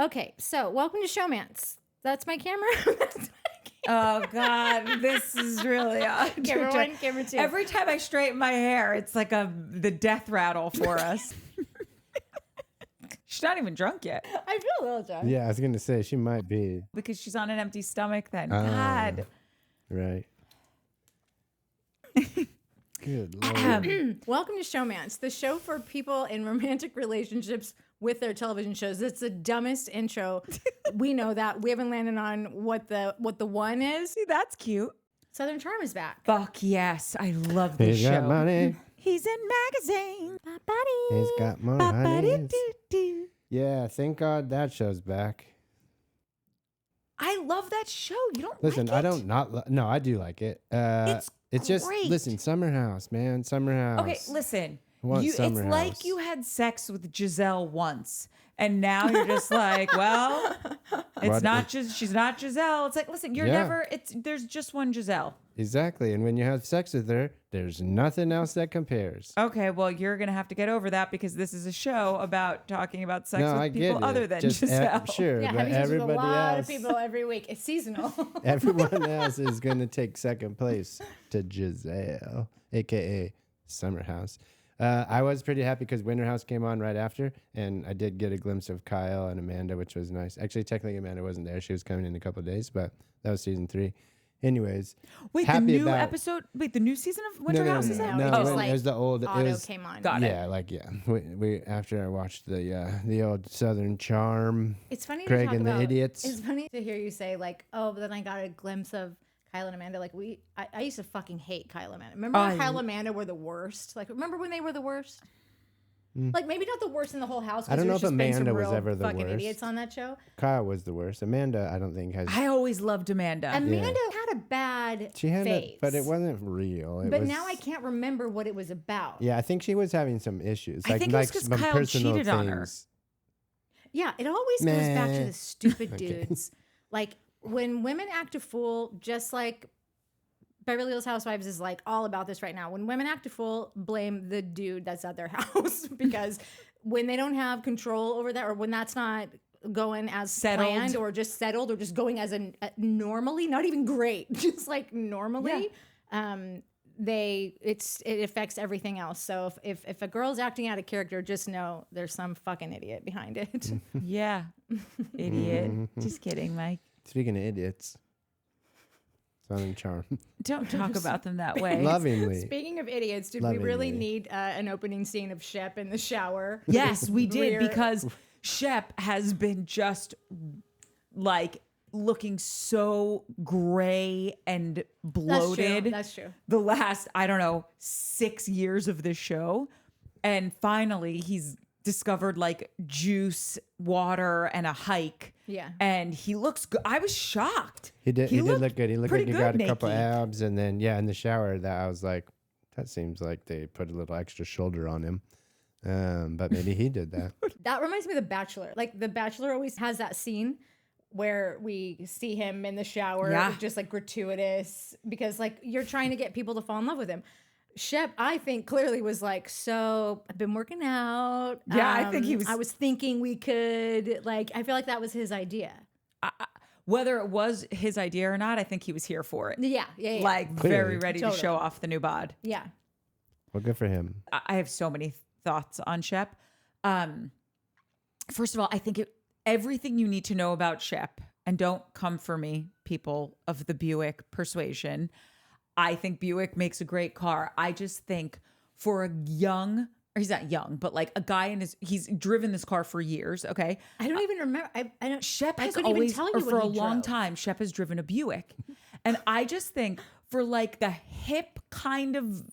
Okay, so welcome to Showmance. That's my camera. Oh God, this is really Camera one, camera two. Every time I straighten my hair, it's like the death rattle for us. She's not even drunk yet I feel a little drunk. Yeah, I was gonna say she might be. because she's on an empty stomach. Then God, Right. Good Lord. Welcome to Showmance, the show for people in romantic relationships with their television shows. It's the dumbest intro. We know that. We haven't landed on what the one is. see, that's cute. Southern Charm is back. Fuck yes, I love this He's show. got money. He's in magazine. He's got money. Ba-ba-dee-doo-doo. Yeah, thank God that show's back. I love that show. You don't Listen, like it? I don't no, I do like it. It's just great. listen, Summer House, man, Summer House. Okay, listen. want It's Summer like House. you had sex with Giselle once, and now you're just like, well, it's What? not just she's not Giselle. It's like, listen, you're Yeah. never. There's just one Giselle. Exactly, and when you have sex with her, there's nothing else that compares. Okay, well, you're gonna have to get over that because this is a show about talking about sex No, with I people get other it. than Just Giselle. sure, Yeah, but having sex with a everybody lot else, of people every week. It's seasonal. everyone else is gonna take second place to Giselle, aka Summer House. I was pretty happy because Winter House came on right after, and I did get a glimpse of Kyle and Amanda, which was nice. Actually, technically, Amanda wasn't there; she was coming in a couple of days, but that was season 3. Anyways, Wait, the happy new about- episode. Wait, the new season of Winter House is out. no, No, just it like was the old. It Auto was, came on. Got it. yeah, like yeah. We after I watched the old Southern Charm, It's funny Craig to talk and the about, Idiots. It's funny to hear you say like, oh, but then I got a glimpse of Kyle and Amanda. Like I used to fucking hate Kyle and Amanda. Remember when Kyle and Amanda were the worst? Like remember when they were the worst? Like maybe not the worst in the whole house. 'Cause I don't know there's if just been some Amanda was real ever the fucking worst. idiots on that show. Kyle was the worst. Amanda, I don't think has. I always loved Amanda. Amanda had a bad She had phase, it, but it wasn't real. It But was, now I can't remember what it was about. Yeah, I think she was having some issues. I think it was 'cause some Kyle personal cheated on her. things. Yeah, it always goes back to Meh. the stupid Okay. dudes. Like when women act a fool, just like Beverly Hills Housewives is like all about this right now. When women act a fool, blame the dude that's at their house because when they don't have control over that, or when that's not going as Settled. planned, or just settled, or just going as a normally, not even great, just like normally, it affects everything else. So if a girl's acting out of character, just know there's some fucking idiot behind it. Yeah, idiot. Just kidding, Mike. Speaking of idiots, Southern Charm. Don't talk about them that way. Lovingly. Speaking of idiots, did we really Lovingly. need an opening scene of Shep in the shower? Yes, we did Rear- because Shep has been just like looking so gray and bloated. That's true. The last, I don't know, 6 years of this show. And finally, he's discovered like juice, water, and a hike. Yeah. And he looks good. I was shocked. He did looked look good. He looked pretty like he got good a couple naked. abs, and then in the shower, that I was like, that seems like they put a little extra shoulder on him. But maybe he did that. That reminds me of The Bachelor. Like The Bachelor always has that scene where we see him in the shower, Yeah. just like gratuitous, because like you're trying to get people to fall in love with him. Shep, I think, clearly was like, so I've been working out. Yeah, I think he was- I was thinking we could, like, I feel like that was his idea. Whether it was his idea or not, I think he was here for it. Yeah. Like Clearly. very ready Totally. to show off the new bod. Yeah. Well, good for him. I have so many thoughts on Shep. First of all, I think everything you need to know about Shep, and don't come for me, people of the Buick persuasion. I think Buick makes a great car. I just think for a young, or he's not young, but like a guy he's driven this car for years. Okay. I don't even remember. I don't. Shep I has couldn't always, even tell you or what for a he long drove. time, Shep has driven a Buick. And I just think for like the hip kind of,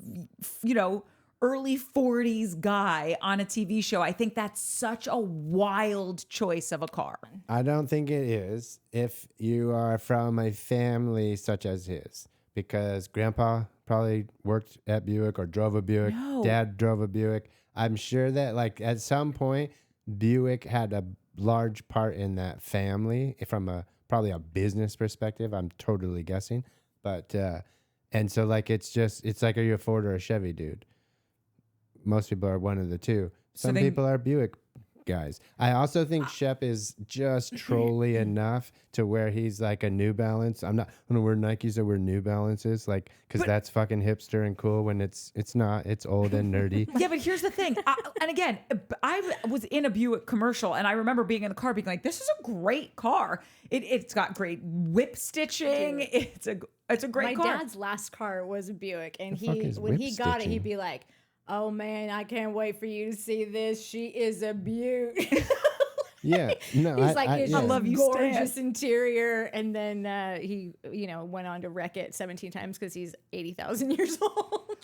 early 40s guy on a TV show, I think that's such a wild choice of a car. I don't think it is if you are from a family such as his, because grandpa probably worked at Buick or drove a Buick. No. Dad drove a Buick. I'm sure that like at some point Buick had a large part in that family from probably a business perspective. I'm totally guessing, but and so like it's like, are you a Ford or a Chevy dude? Most people are one of the two. So Some then- people are Buick guys. I also think Shep is just trolly enough to where he's like a New Balance. I'm not going to wear Nikes or wear New Balances, like, because that's fucking hipster and cool when it's not. It's old and nerdy. Yeah, but here's the thing. And again, I was in a Buick commercial, and I remember being in the car being like, this is a great car. It's got great whip stitching. Dude. It's a great car. My dad's last car was a Buick, and is when whip he got it, stitching? he'd be like, "Oh man, I can't wait for you to see this. She is a beaut." Yeah, no, He's like, it's yeah. just love you, gorgeous interior, and then he, went on to wreck it 17 times because he's 80,000 years old.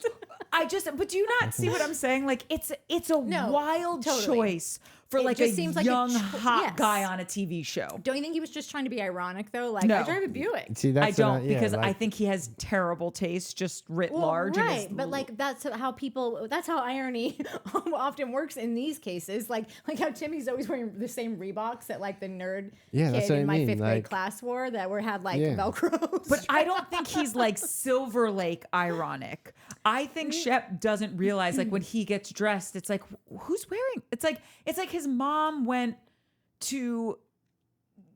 But do you not see what I'm saying? Like, it's a wild totally. choice for It like just a seems like a young, cho- hot yes. guy on a TV show. Don't you think he was just trying to be ironic though? Like, No. I drive a Buick. See, I that's don't, what because like, I think he has terrible taste, just writ Well, large. and right, is but like that's how irony often works in these cases. Like how Timmy's always wearing the same Reeboks that like the nerd Yeah, that's kid what in I my mean, 5th grade like- class wore that had like Yeah. Velcros. But I don't think he's like Silver Lake ironic. I think Shep doesn't realize, like, when he gets dressed, it's like, who's wearing? It's like his mom went to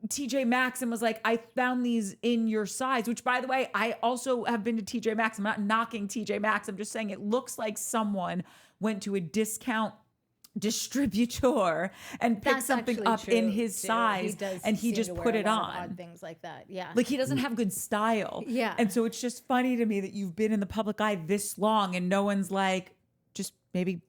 TJ Maxx and was like, I found these in your size, which, by the way, I also have been to TJ Maxx. I'm not knocking TJ Maxx. I'm just saying it looks like someone went to a discount distributor and picked That's something actually up true, in his too. size, does and he seem just to wear put a it lot of on. odd things like that. Yeah. Like, he doesn't have good style. Yeah. And so it's just funny to me that you've been in the public eye this long and no one's like, just maybe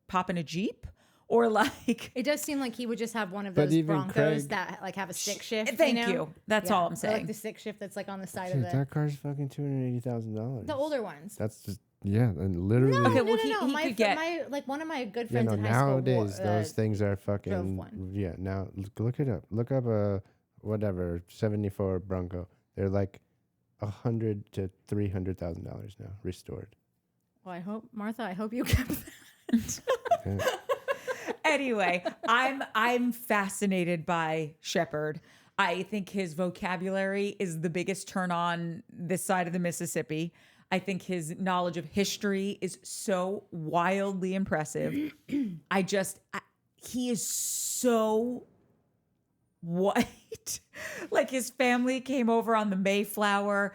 pop in a Jeep, or like, It does seem like he would just have one of But those even Broncos Craig- that like have a stick shift. Thank you. you. That's all I'm Or, saying. like the stick shift that's like on the side dude, of the that car's fucking $280,000. the older ones. That's just and literally. No, Okay, well, no. he My, could get- my like one of my good Yeah, friends no. in high school. Nowadays, those things are drove fucking. one. Yeah, now look it up. Look up a whatever 74 Bronco. They're like $100,000 to $300,000 now, restored. Well, I hope you kept that. Yeah. Anyway, I'm fascinated by Shepard. I think his vocabulary is the biggest turn on this side of the Mississippi. I think his knowledge of history is so wildly impressive. He is so white. Like, his family came over on the Mayflower.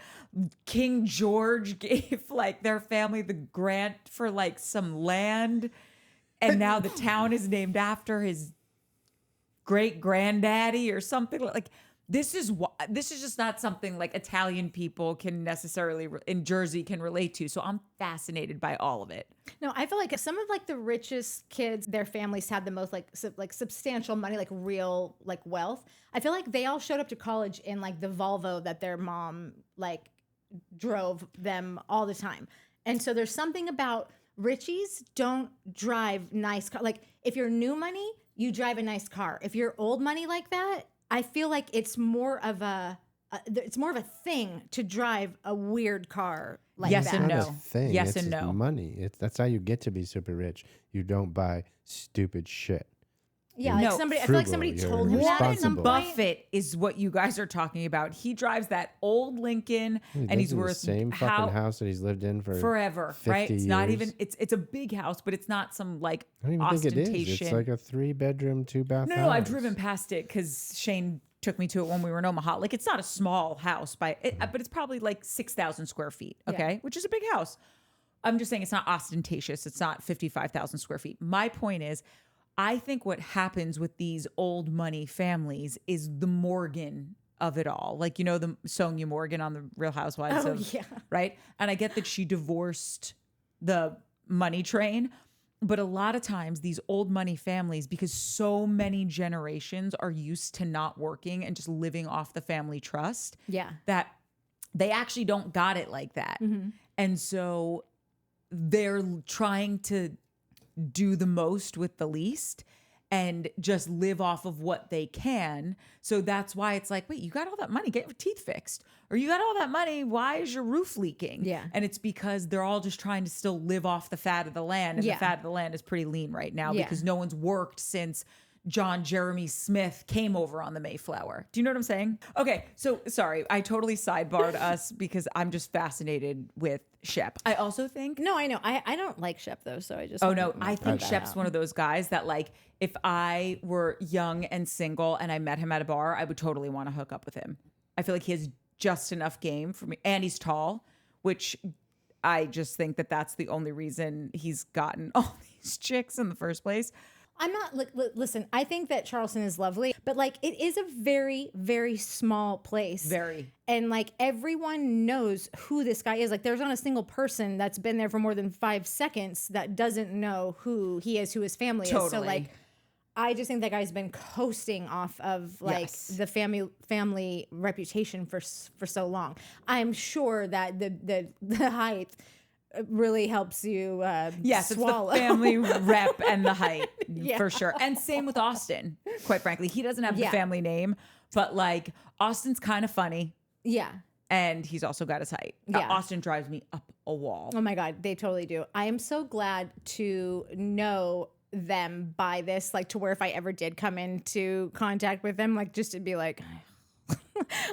King George gave like their family the grant for like some land. And now the town is named after his great granddaddy or something. Like, this is just not something like Italian people can necessarily in Jersey can relate to. So I'm fascinated by all of it. No, I feel like some of like the richest kids, their families had the most like substantial money, like real like wealth. I feel like they all showed up to college in like the Volvo that their mom like drove them all the time. And so there's something about Richies don't drive nice car. Like, if you're new money, you drive a nice car. If you're old money like that, I feel like it's more of a thing to drive a weird car like Yes that. and Not no. a thing. Yes it's and just no. money. That's how you get to be super rich. You don't buy stupid shit. Yeah, like No, somebody. I feel like frugal, somebody you're told him that at some responsible. point. Buffett is what you guys are talking about. He drives that old Lincoln, He and lives he's in the worth same fucking house that he's lived in for forever, 50 right? It's not years. even. It's a big house, but it's not some like I don't even think it ostentation. is. It's like a 3-bedroom, 2-bath house. No, I've driven past it because Shane took me to it when we were in Omaha. Like, it's not a small house but it's probably like 6,000 square feet. Okay, which is a big house. I'm just saying it's not ostentatious. It's not 55,000 square feet. My point is, I think what happens with these old money families is the Morgan of it all. Like, the Sonia Morgan on the Real Housewives Oh, of, yeah. right? And I get that she divorced the money train, but a lot of times these old money families, because so many generations are used to not working and just living off the family trust, Yeah. that they actually don't got it like that. And so they're trying to do the most with the least and just live off of what they can. So that's why it's like, wait, you got all that money, get your teeth fixed. Or you got all that money, why is your roof leaking? Yeah. And it's because they're all just trying to still live off the fat of the land. And Yeah. the fat of the land is pretty lean right now Yeah. because no one's worked since John Jeremy Smith came over on the Mayflower. Do you know what I'm saying? Okay, so sorry, I totally sidebarred us because I'm just fascinated with Shep. I also think No, I know. I don't like Shep though, so I just. Oh wanted no, to I point think that Shep's out. one of those guys that like if I were young and single and I met him at a bar, I would totally want to hook up with him. I feel like he has just enough game for me, and he's tall, which I just think that that's the only reason he's gotten all these chicks in the first place. I'm not. Listen, I think that Charleston is lovely, but like it is a very, very small place. Very. And like everyone knows who this guy is. Like there's not a single person that's been there for more than 5 seconds that doesn't know who he is, who his family is. So Totally. like, I just think that guy's been coasting off of like Yes. the family reputation for so long. I'm sure that the height really helps you Yes, swallow. it's the family rep and the height Yeah. for sure. And same with Austen, quite frankly. He doesn't have Yeah. the family name, but like Austin's kind of funny Yeah. and he's also got his height. Yeah. Austin drives me up a wall. Oh my God, they totally do. I am so glad to know them by this, like to where if I ever did come into contact with them, like just to be like,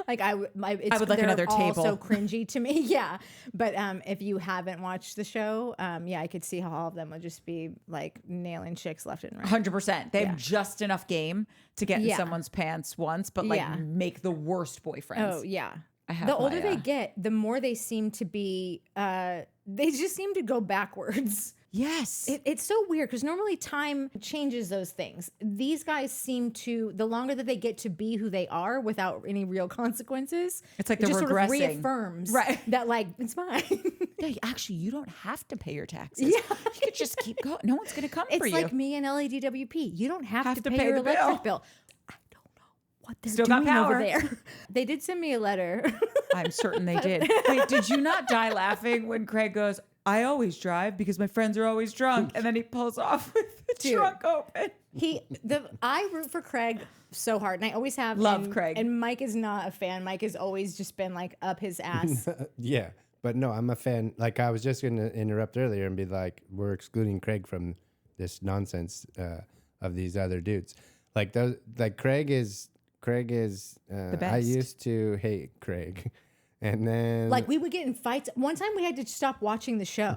like I would like they're another table. all so cringy to me. Yeah. But if you haven't watched the show, yeah, I could see how all of them would just be like nailing chicks left and right. 100%. They Yeah. have just enough game to get in Yeah. someone's pants once, but like Yeah. make the worst boyfriends. Oh yeah. I have The older my, they get, the more they seem to be. They just seem to go backwards. Yes. It's so weird because normally time changes those things. These guys seem to, the longer that they get to be who they are without any real consequences, It's like it they're just sort of regressing. reaffirms Right. that like it's fine. Yeah, actually, you don't have to pay your taxes. Yeah. You could just keep going. No one's going to come for It's you. like me and LADWP. You don't have, to pay pay your the bill. electric bill. I don't know what they're Still got doing over power. there. They did send me a letter. I'm certain they did. Wait, did you not die laughing when Craig goes, I always drive because my friends are always drunk. And then he pulls off with the Dude. trunk open. I root for Craig so hard, and I always have. Love and, Craig. And Mike is not a fan. Mike has always just been like up his ass. Yeah, but no, I'm a fan. Like I was just going to interrupt earlier and be like, we're excluding Craig from this nonsense of these other dudes. Like those, like Craig is. The best. I used to hate Craig, and then Like we would get in fights. One time we had to stop watching the show.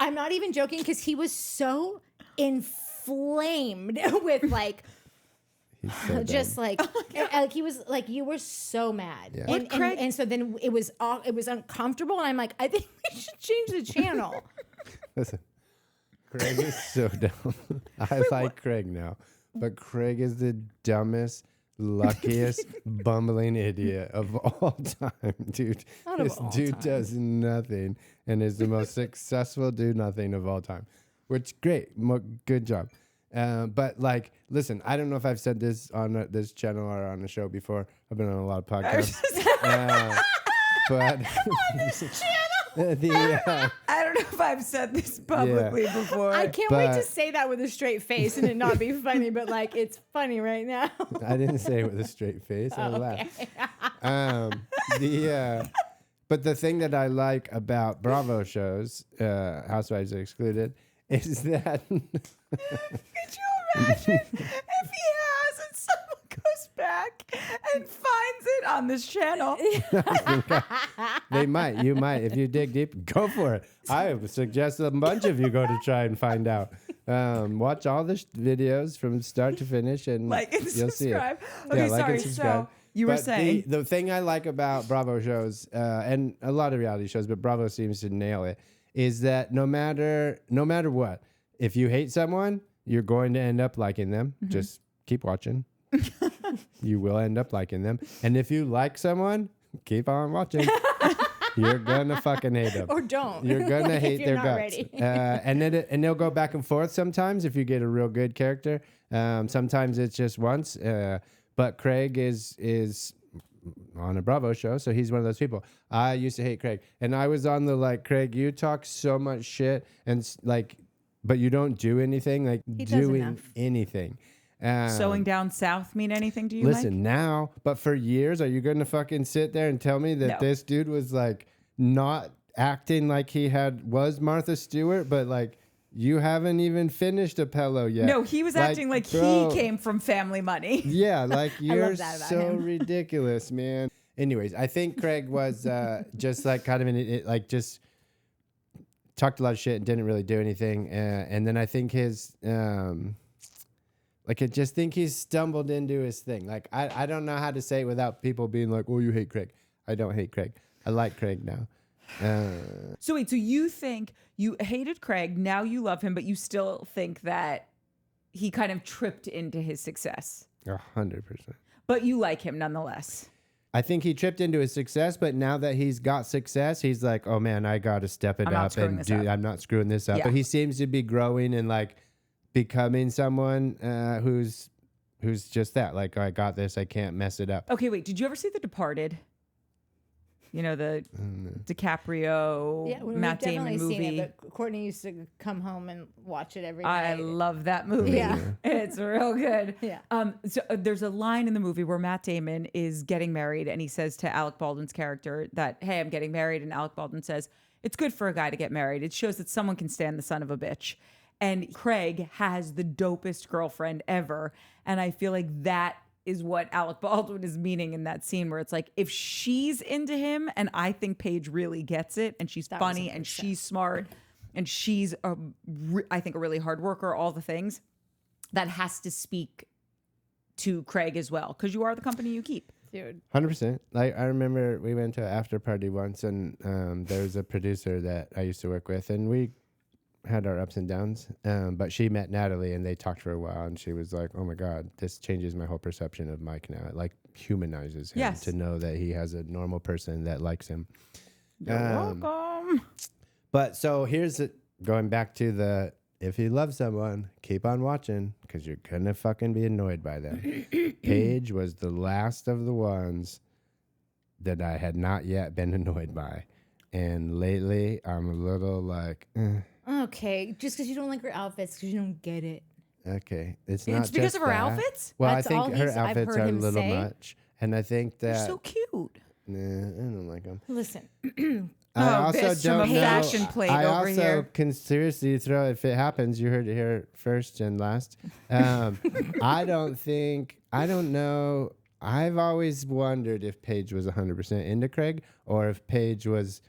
I'm not even joking because he was so inflamed with like he's so just dumb. like, like he was like you were so mad. Yeah. And, and so then it was uncomfortable and I'm like I think we should change the channel. Listen, Craig is so dumb. I like Craig now, but Craig is the dumbest, luckiest, bumbling idiot of all time, dude. Not of This all dude time. does nothing and is the most successful do nothing of all time, which great, good job. But like, listen, I don't know if I've said this on this channel or on the show before. I've been on a lot of podcasts, but I don't know if I've said this publicly before. I can't wait to But- say that with a straight face and it not be funny, but like it's funny right now. I didn't say it with a straight face. I laughed. But the thing that I like about Bravo shows, Housewives Excluded, is that Could you imagine if he has and someone goes back and finds it on this channel? they might, you might, if you dig deep, go for it. I would suggest a bunch of you go to try and find out. Watch all the videos from start to finish, and Like and you'll see it. subscribe. Okay, sorry. So you were But saying the thing I like about Bravo shows and a lot of reality shows, but Bravo seems to nail it, is that no matter what, if you hate someone, you're going to end up liking them. Mm-hmm. Just keep watching. You will end up liking them. And if you like someone, keep on watching. You're gonna fucking hate them. Or don't. You're gonna Like, if hate you're their not guts. ready. And then they'll go back and forth sometimes if you get a real good character. Sometimes it's just once. But Craig is on a Bravo show, so he's one of those people. I used to hate Craig, and I was on the like, Craig, you talk so much shit, and like, but you don't do anything. Like does doing enough. anything. sewing down south mean anything to you? Listen, now, but for years, are you going to fucking sit there and tell me that No. this dude was like not acting like he was Martha Stewart, but like you haven't even finished a pillow yet. No, he was acting like bro, he came from family money. Yeah, like you're that about so him. ridiculous, man. Anyways, I think Craig was just like kind of like just talked a lot of shit and didn't really do anything. And then I think his like I just think he's stumbled into his thing. Like I don't know how to say it without people being like, "Oh, you hate Craig." I don't hate Craig. I like Craig now. So wait, so you think you hated Craig, now you love him, but you still think that he kind of tripped into his success. 100%. But you like him nonetheless. I think he tripped into his success, but now that he's got success, he's like, "Oh man, I got to step it up and do. I'm not screwing this up." Yeah. But he seems to be growing and like becoming someone who's just that. Like, I got this. I can't mess it up. Okay, wait. Did you ever see The Departed? You know, the DiCaprio, Matt Damon movie. Seen it, but Courtney used to come home and watch it every I night. love that movie. Yeah. It's real good. Yeah. So there's a line in the movie where Matt Damon is getting married and he says to Alec Baldwin's character that, "Hey, I'm getting married." And Alec Baldwin says, "It's good for a guy to get married. It shows that someone can stand the son of a bitch." And Craig has the dopest girlfriend ever. And I feel like that is what Alec Baldwin is meaning in that scene where it's like, if she's into him, and I think Paige really gets it, and she's funny and she's smart and she's I think a really hard worker, all the things, that has to speak to Craig as well, because you are the company you keep. Dude. 100%. Like I remember we went to an after party once, and there was a producer that I used to work with, and we had our ups and downs. But she met Natalie, and they talked for a while, and she was like, "Oh my God, this changes my whole perception of Mike now. It like humanizes him to know that he has a normal person that likes him." You're welcome. But so here's it. Going back to the, if you love someone, keep on watching, because you're gonna fucking be annoyed by them. Paige was the last of the ones that I had not yet been annoyed by. And lately, I'm a little like, Okay, just because you don't like her outfits, because you don't get it. okay, it's not It's because just of her that. outfits? Well, That's I think all her I've outfits heard are a him little say. much, and I think They're that so cute. nah, I don't like them. Listen, I Oh, also bitch from don't a know. fashion plate I over also here. can seriously throw. If it happens, you heard it here first and last. I don't know. I've always wondered if Paige was 100% into Craig, or if Paige was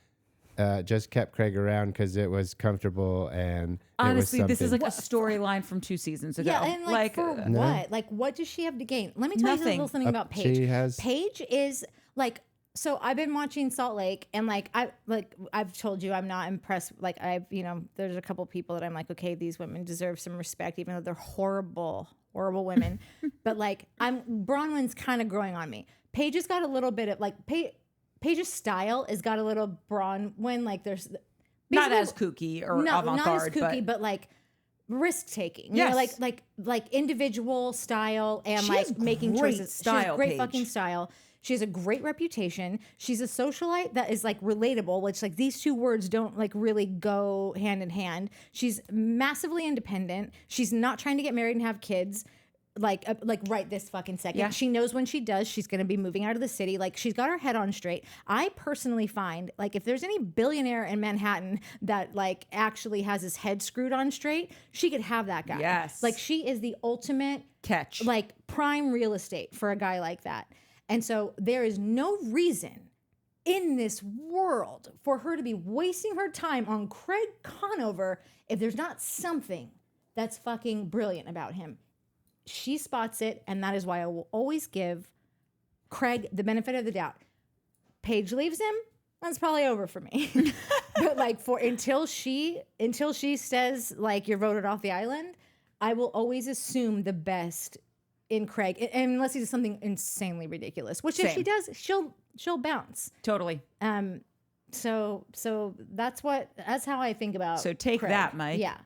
just kept Craig around because it was comfortable and Honestly, it was this is like something. a storyline from 2 seasons ago. yeah, and like for No. what? Like, what does she have to gain? Let me tell you a Nothing. little something about Paige. She has. Paige is like, so I've been watching Salt Lake, and I've told you I'm not impressed. Like there's a couple people that I'm like, okay, these women deserve some respect, even though they're horrible women. But like, Bronwyn's kind of growing on me. Paige has got a little bit of like Paige's style has got a little Bronwyn. Like there's not as kooky or not avant-garde, as kooky, but like risk taking. Yes. You know, like individual style and She like has making great choices. style, She has great Paige. fucking style. She has a great reputation. She's a socialite that is like relatable, which like these two words don't like really go hand in hand. She's massively independent. She's not trying to get married and have kids. Like right this fucking second. Yeah. She knows when she does, she's going to be moving out of the city. Like she's got her head on straight. I personally find like if there's any billionaire in Manhattan that like actually has his head screwed on straight, she could have that guy. Yes. Like she is the ultimate catch. like prime real estate for a guy like that. And so there is no reason in this world for her to be wasting her time on Craig Conover if there's not something that's fucking brilliant about him. She spots it, and that is why I will always give Craig the benefit of the doubt. Paige leaves him, that's probably over for me. But like until she says like you're voted off the island, I will always assume the best in Craig, unless he does something insanely ridiculous. Which if she does, she'll bounce. Totally. So that's how I think about. So take Craig. that, Mike. Yeah,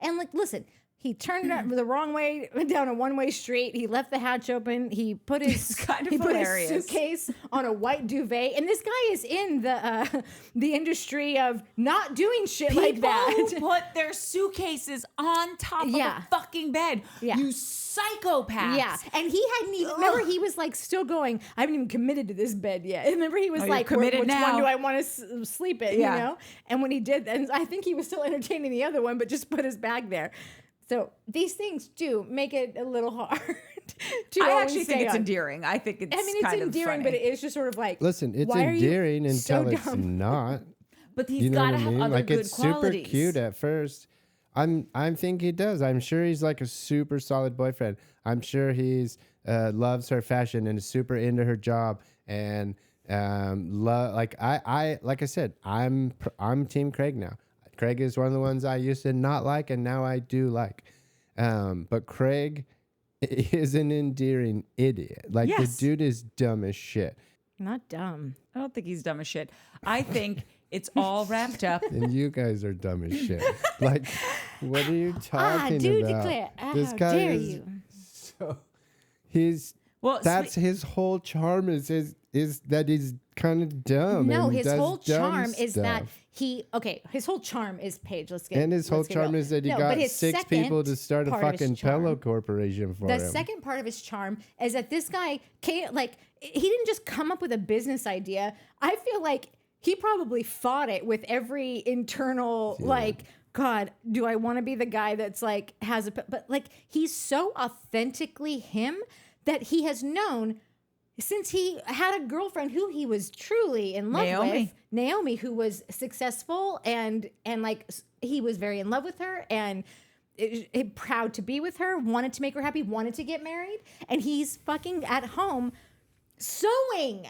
and like listen. He turned it the wrong way down a one-way street. He left the hatch open. He put his hilarious. suitcase on a white duvet. And this guy is in the industry of not doing shit like that. People put their suitcases on top of a fucking bed. Yeah. You psychopaths. Yeah, and he hadn't even. Remember, he was like still going. I haven't even committed to this bed yet. And remember, he was like, committed which now. one do I want to sleep in? Yeah. You know. And when he did, and I think he was still entertaining the other one, but just put his bag there. So these things do make it a little hard to. I actually think it's on. endearing. I think it's. I mean, it's kind endearing, of but funny. it is just sort of like. Listen, it's why are you endearing so until it's dumb? not. But he's You know got what to I have mean? other Like good it's qualities. super cute at first. I think he does. I'm sure he's like a super solid boyfriend. I'm sure he's loves her fashion and is super into her job and like I said, I'm Team Craig now. Craig is one of the ones I used to not like and now I do like. But Craig is an endearing idiot. Like the dude is dumb as shit. Not dumb. I don't think he's dumb as shit. I think it's all wrapped up. And you guys are dumb as shit. Like, what are you talking dude, about? declare. This How guy dare is you? so. He's that's his whole charm is that he's kind of dumb. No, and his does whole dumb charm is that stuff. his whole charm is Paige. Let's get And his whole let's get charm real. is that he No, got but his 6 people to second start a part of his fucking charm- pillow corporation for The him. second part of his charm is that this guy can't, like, he didn't just come up with a business idea. I feel like he probably fought it with every internal, like, God, do I want to be the guy that's like, but like, he's so authentically him that he has known since he had a girlfriend who he was truly in love with, Naomi, who was successful and like he was very in love with her and proud to be with her, wanted to make her happy, wanted to get married, and he's fucking at home sewing.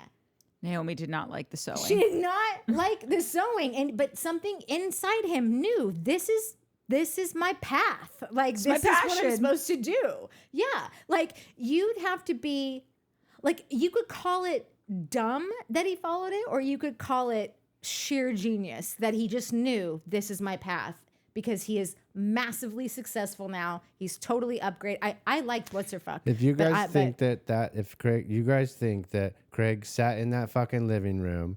Naomi did not like the sewing. She did not like the sewing, but something inside him knew this is my path. Like this is what I'm supposed to do. Yeah, like you'd have to be. Like, you could call it dumb that he followed it, or you could call it sheer genius that he just knew this is my path because he is massively successful now. He's totally upgraded. I liked What's Her Fuck. If you guys think you guys think that Craig sat in that fucking living room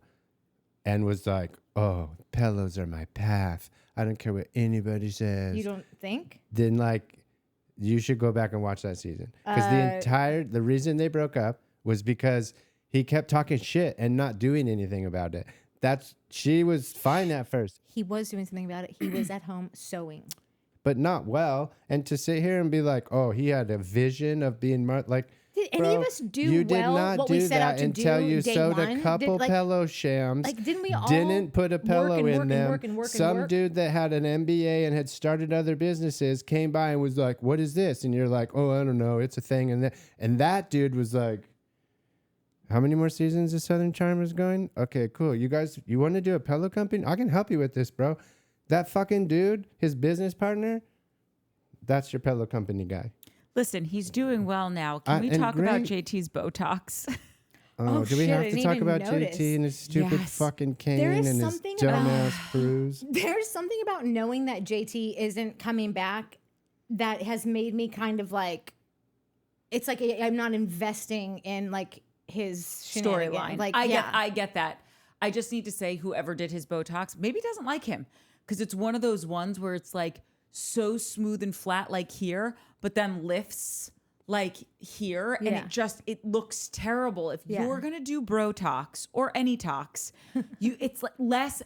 and was like, oh, pillows are my path. I don't care what anybody says. You don't think? Then, like, you should go back and watch that season. Because the reason they broke up was because he kept talking shit and not doing anything about it. She was fine at first. He was doing something about it. He was at home sewing. But not well. And to sit here and be like, oh, he had a vision of being like, did any of us do what we set out to do until you day sewed one? a couple pillow shams. Like, didn't we all didn't put a pillow in them? Some work? dude that had an MBA and had started other businesses came by and was like, what is this? And you're like, oh, I don't know. It's a thing. And that dude was like, how many more seasons of Southern Charm is going? Okay, cool. You guys, you want to do a pillow company? I can help you with this, bro. That fucking dude, his business partner, that's your pillow company guy. Listen, he's doing well now. Can we talk about JT's Botox? Oh, do we have to talk about JT and his stupid fucking cane and his dumbass cruise? There's something about knowing that JT isn't coming back that has made me kind of like, it's like I'm not investing in like his storyline. Like, I get that. I just need to say whoever did his Botox maybe doesn't like him because it's one of those ones where it's like so smooth and flat like here, but then lifts like here and it looks terrible. If you're gonna do Brotox or any tox, it's like less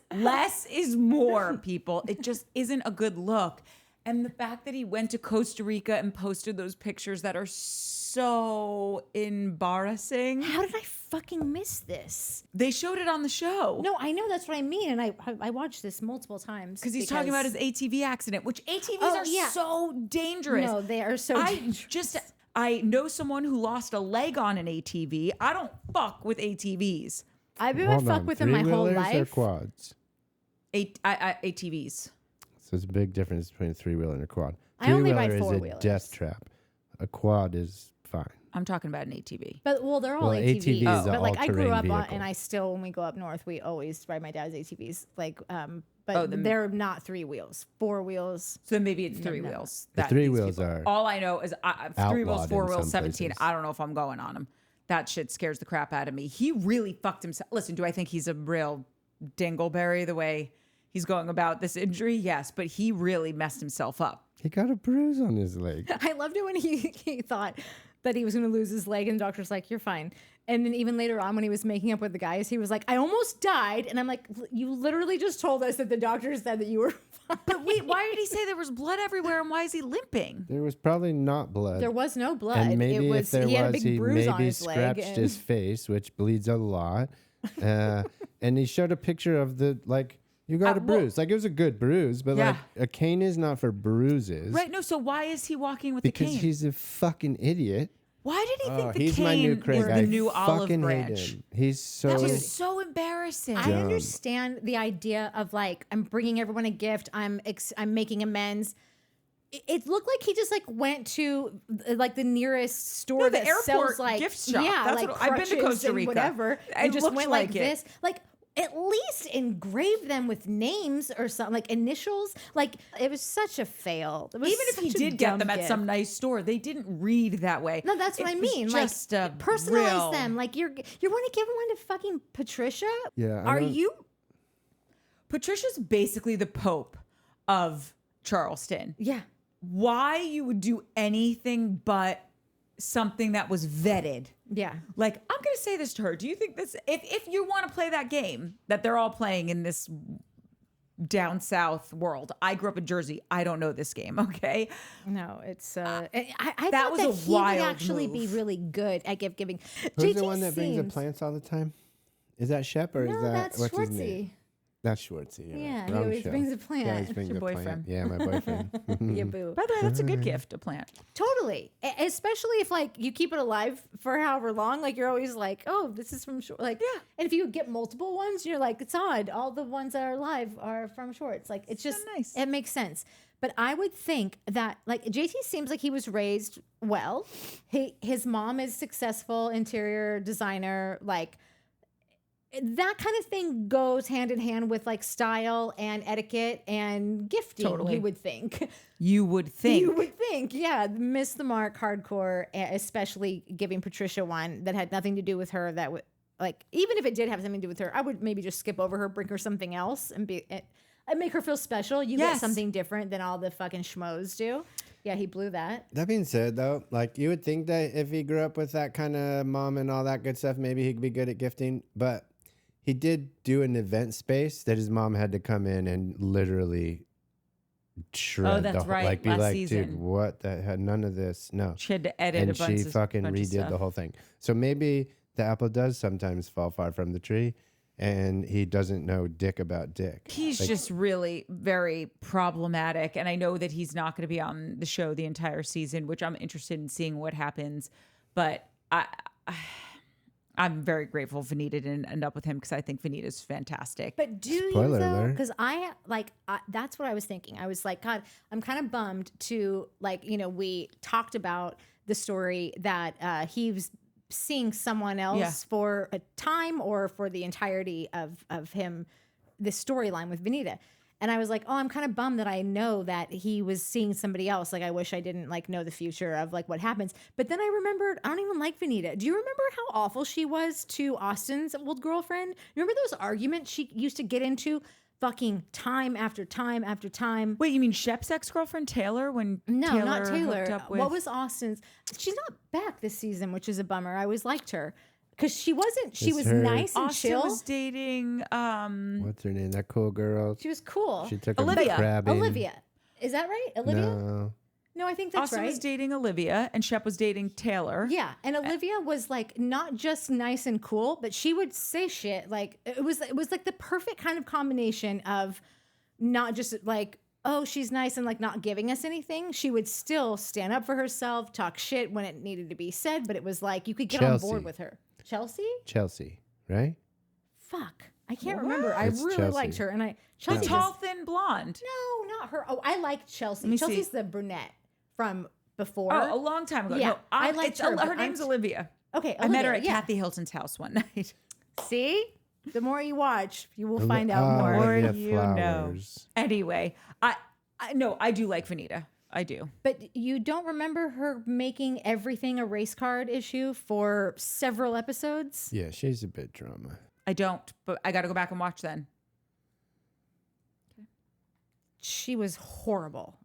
is more, people. It just isn't a good look. And the fact that he went to Costa Rica and posted those pictures that are so embarrassing. How did I fucking miss this? They showed it on the show. No, I know, that's what I mean. And I watched this multiple times. Because he's talking about his ATV accident, which ATVs are so dangerous. No, they are so dangerous. I know someone who lost a leg on an ATV. I don't fuck with ATVs. I've been fuck with them my whole life. Or quads? ATVs. So there's a big difference between a 3-wheeler and a quad. I only ride 3-wheeler is 4-wheelers. a death trap. A quad is fine. I'm talking about an ATV. But they're all ATVs. ATV is but like I grew up all-terrain on, vehicle. and I still, when we go up north, we always ride my dad's ATVs. Like but they're not 3 wheels, 4 wheels. So maybe it's 3 wheels. The that 3 these wheels people- are All I know is 3 wheels, outlawed 4 in wheels, some 17. places. I don't know if I'm going on them. That shit scares the crap out of me. He really fucked himself. Listen, do I think he's a real dingleberry the way he's going about this injury? Yes, but he really messed himself up. He got a bruise on his leg. I loved it when he thought that he was going to lose his leg, and the doctor's like, "You're fine." And then even later on, when he was making up with the guys, he was like, "I almost died," and I'm like, "You literally just told us that the doctor said that you were fine." But wait, why did he say there was blood everywhere, and why is he limping? There was probably not blood. There was no blood. And maybe it was, if there he had a was, big he bruise on maybe his leg. scratched And his face, which bleeds a lot. And he showed a picture of the, like, you got a well, bruise. Like, it was a good bruise, but, Yeah. like, a cane is not for bruises. Right, no, so why is he walking with Because a cane? he's a fucking idiot. Why did he think the he's cane my new was Craig. the I new olive fucking hate branch? him. He's so... That was so embarrassing. I understand the idea of like, I'm bringing everyone a gift. I'm making amends. It looked like he just like went to like the nearest store No, the that airport sells like gift shop. yeah, That's like what- I've been to crutches Costa and Rica. whatever, It and just looked went like like it. this. Like at least engrave them with names or something, like initials. Like it was such a fail. It was Even if he such a did get dumb them at gift. some nice store, they didn't read that way. No, that's what I It mean. was Like just a personalize real- them. Like you want to give one to fucking Patricia? Yeah, I Are don't- you? Patricia's basically the Pope of Charleston. Yeah. Why you would do anything but something that was vetted? Yeah. Like, I'm going to say this to her. Do you think this, if you want to play that game that they're all playing in this down south world, I grew up in Jersey. I don't know this game. Okay. No, it's I that thought was that a he wild would actually be move. really good at gift giving. Who's JT the one that brings the seems- plants all the time? Is that Shep or No, is that... that's what's his name? Schwartzy. That's Schwartzy. Yeah, he Wrong always show. brings a He plant. always brings your a plant. boyfriend. Yeah, my boyfriend. Yeah, boo. By the way, that's a good gift, a plant. Totally. Especially if like you keep it alive for however long, like you're always like, oh, this is from short. Like, Yeah. And if you get multiple ones, you're like, it's odd. All the ones that are alive are from shorts. Like it's just nice. It makes sense. But I would think that like JT seems like he was raised well. His mom is successful interior designer. Like that kind of thing goes hand in hand with like style and etiquette and gifting. Totally. You would think. You would think. You would think, yeah, miss the mark, hardcore, especially giving Patricia one that had nothing to do with her. That would like, even if it did have something to do with her, I would maybe just skip over her, bring her something else, and make her feel special. You Yes. get something different than all the fucking schmoes do. Yeah, he blew that. That being said, though, like you would think that if he grew up with that kind of mom and all that good stuff, maybe he'd be good at gifting. But he did do an event space that his mom had to come in and literally shred. that's the whole, right, Like be last like, season. dude, what the hell? None of this. No. She had to edit And a bunch she of fucking bunch of redid stuff. the whole thing. So maybe the apple does sometimes fall far from the tree, and he doesn't know dick about dick. He's Like, just really very problematic. And I know that he's not going to be on the show the entire season, which I'm interested in seeing what happens. But I'm very grateful Vanita didn't end up with him because I think Vanita's fantastic. But do Spoiler you though? alert. Because that's what I was thinking. I was like, God, I'm kind of bummed to like, we talked about the story that he was seeing someone else Yeah. for a time or for the entirety of him, this storyline with Vanita. And I was like, oh, I'm kind of bummed that I know that he was seeing somebody else. Like, I wish I didn't like know the future of like what happens. But then I remembered, I don't even like Vanita. Do you remember how awful she was to Austin's old girlfriend? Remember those arguments she used to get into fucking time after time after time? Wait, you mean Shep's ex-girlfriend Taylor? When No, Taylor not Taylor. hooked up with... What was Austin's? She's not back this season, which is a bummer. I always liked her. Because she wasn't, she It's was her. nice and Austin chill. was dating what's her name? That cool girl. She was cool. She took Olivia. him crabbing. Olivia. Is that right? Olivia? No. No, I think that's Austin right. was dating Olivia and Shep was dating Taylor. Yeah, and Olivia was like not just nice and cool, but she would say shit. Like it was like the perfect kind of combination of not just like, oh, she's nice and like not giving us anything. She would still stand up for herself, talk shit when it needed to be said, but it was like you could get on board Chelsea. with her. Chelsea, right? Fuck. I can't remember. I It's really Chelsea. liked her, and The Chelsea. tall, thin blonde. No, not her. Oh, I liked Chelsea. Let me see. Chelsea's the brunette from before. Oh, a long time ago. Yeah, No, I liked her, but Her name's Olivia. Okay, I met her Olivia, at yeah. Kathy Hilton's house one night. See? The more you watch, you will find out more. Or Olivia you know. Flowers. Anyway, I do like Vanita. I do. But you don't remember her making everything a race card issue for several episodes? Yeah, she's a bit drama. I don't, but I got to go back and watch then. She was horrible.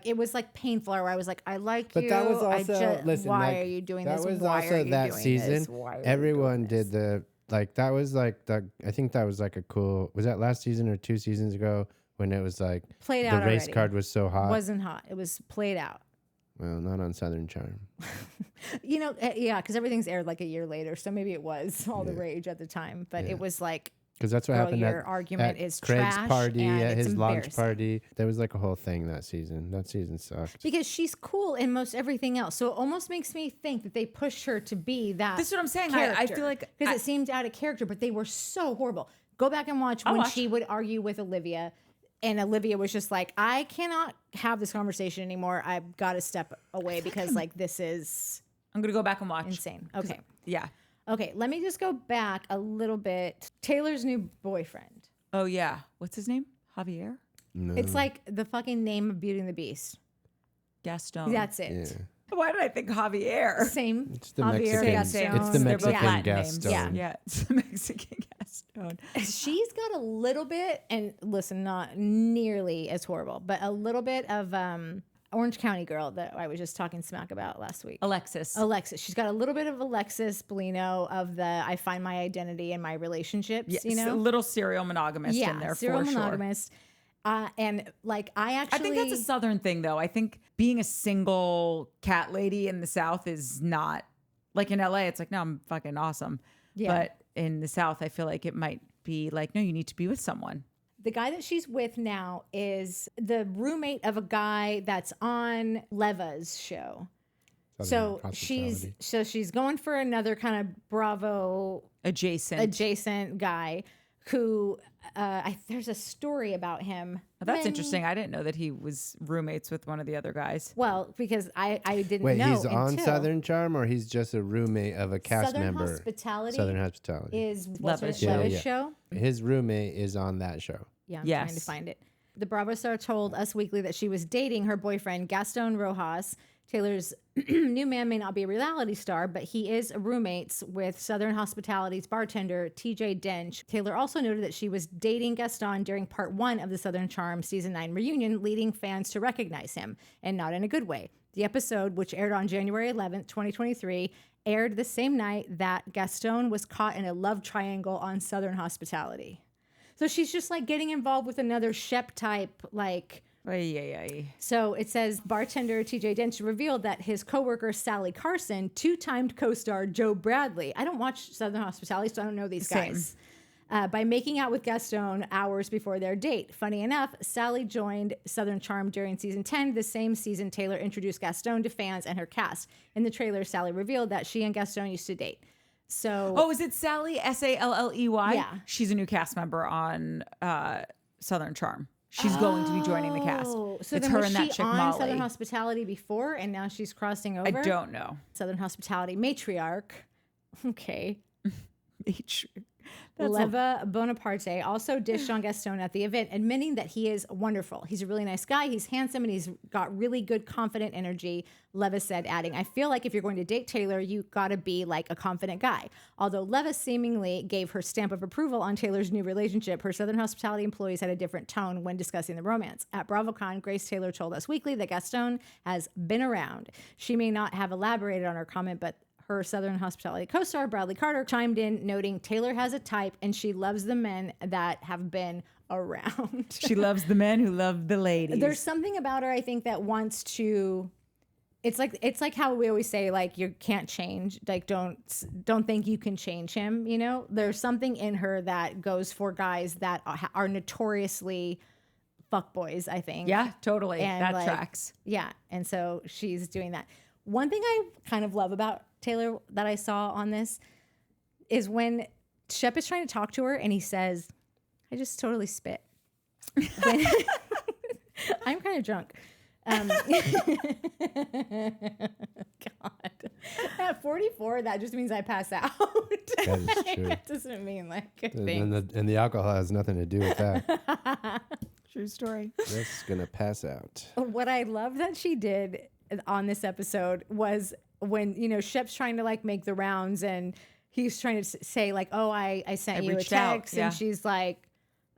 It was like painful. Or I was like, I like But you. that was also why are you doing that this? was Why also are you that doing season. This? Why are you Everyone doing did the that was like the. I think that was like a cool. Was that last season or 2 seasons ago when it was like Played the out race already. card was so hot? Wasn't hot. It was played out. Well, not on Southern Charm. Yeah, because everything's aired like a year later, so maybe it was all the rage at the time. But it was like, Because that's what girl, happened your at argument at is Craig's trash party, and at it's his launch embarrassing. party. There was like a whole thing that season. That season sucked. Because she's cool in most everything else, so it almost makes me think that they pushed her to be that. That's what I'm saying. I feel like because it seemed out of character, but they were so horrible. Go back and watch when she would argue with Olivia, and Olivia was just like, "I cannot have this conversation anymore. I've got to step away because like this is I'm gonna go back and watch. insane." Okay, Yeah. okay. Let me just go back a little bit. Taylor's new boyfriend. Oh yeah. What's his name? Javier? No. It's like the fucking name of Beauty and the Beast. Gaston. That's it. Yeah. Why did I think Javier? Same. It's the Javier Mexican. Gaston. It's the They're both Mexican Latin Gaston. names. Yeah. It's the Mexican Gaston. She's got a little bit, and listen, not nearly as horrible, but a little bit of Orange County girl that I was just talking smack about last week. Alexis. Alexis. She's got a little bit of Alexis Bellino of the I find my identity in my relationships, Yes, you know? a little serial monogamist in there serial for sure. monogamist. And like I I think that's a Southern thing, though. I think being a single cat lady in the South is not like in LA. It's like, no, I'm fucking awesome. Yeah. But in the South, I feel like it might be like, no, you need to be with someone. The guy that she's with now is the roommate of a guy that's on Leva's show. Southern So she's hospitality. going for another kind of Bravo adjacent guy who there's a story about him. Oh, that's many- interesting. I didn't know that he was roommates with one of the other guys. Well, because I didn't Wait, know. he's on until Southern Charm, or he's just a roommate of a cast Southern member? Hospitality Southern Hospitality. is what's Leva's her show. Leva's Yeah. show. His roommate is on that show. Yeah, I'm trying to Yes. find it. The Bravo star told Us Weekly that she was dating her boyfriend, Gaston Rojas. Taylor's new man may not be a reality star, but he is roommates with Southern Hospitality's bartender, TJ Dench. Taylor also noted that she was dating Gaston during part 1 of the Southern Charm Season 9 reunion, leading fans to recognize him, and not in a good way. The episode, which aired on January 11th, 2023, aired the same night that Gaston was caught in a love triangle on Southern Hospitality. So she's just like getting involved with another Shep type, like. So it says bartender TJ Dench revealed that his coworker Sally Carson, 2-timed co-star Joe Bradley. I don't watch Southern Hospitality, so I don't know these guys. By making out with Gaston hours before their date. Funny enough, Sally joined Southern Charm during season 10, the same season Taylor introduced Gaston to fans and her cast. In the trailer, Sally revealed that she and Gaston used to date. So, Oh, is it Sally? Salley? Yeah. She's a new cast member on Southern Charm. She's going to be joining the cast. So it's then her was and she that chick on Molly. Southern Hospitality before, and now she's crossing over? I don't know. Southern Hospitality matriarch. Okay. That's Leva Bonaparte also dished on Gaston at the event, admitting that he is wonderful. He's a really nice guy. He's handsome, and he's got really good, confident energy. Leva said, adding, I feel like if you're going to date Taylor, you got to be like a confident guy. Although Leva seemingly gave her stamp of approval on Taylor's new relationship, her Southern Hospitality employees had a different tone when discussing the romance. At BravoCon, Grace Taylor told Us Weekly that Gaston has been around. She may not have elaborated on her comment, but her Southern Hospitality co-star, Bradley Carter, chimed in, noting Taylor has a type and she loves the men that have been around. She loves the men who love the ladies. There's something about her, I think, that wants to. It's like how we always say, like, you can't change. Like, don't think you can change him. You know, there's something in her that goes for guys that are notoriously fuckboys, I think. Yeah, totally. And that like, tracks. Yeah, and so she's doing that. One thing I kind of love about Taylor that I saw on this is when Shep is trying to talk to her and he says, I just totally spit. I'm kind of drunk. God. At 44, that just means I pass out. That is true. It doesn't mean like And the alcohol has nothing to do with that. True story. Just gonna pass out. What I love that she did on this episode was when, you know, Shep's trying to like make the rounds and he's trying to say like, oh, I sent you a reached out, text. yeah. And she's like,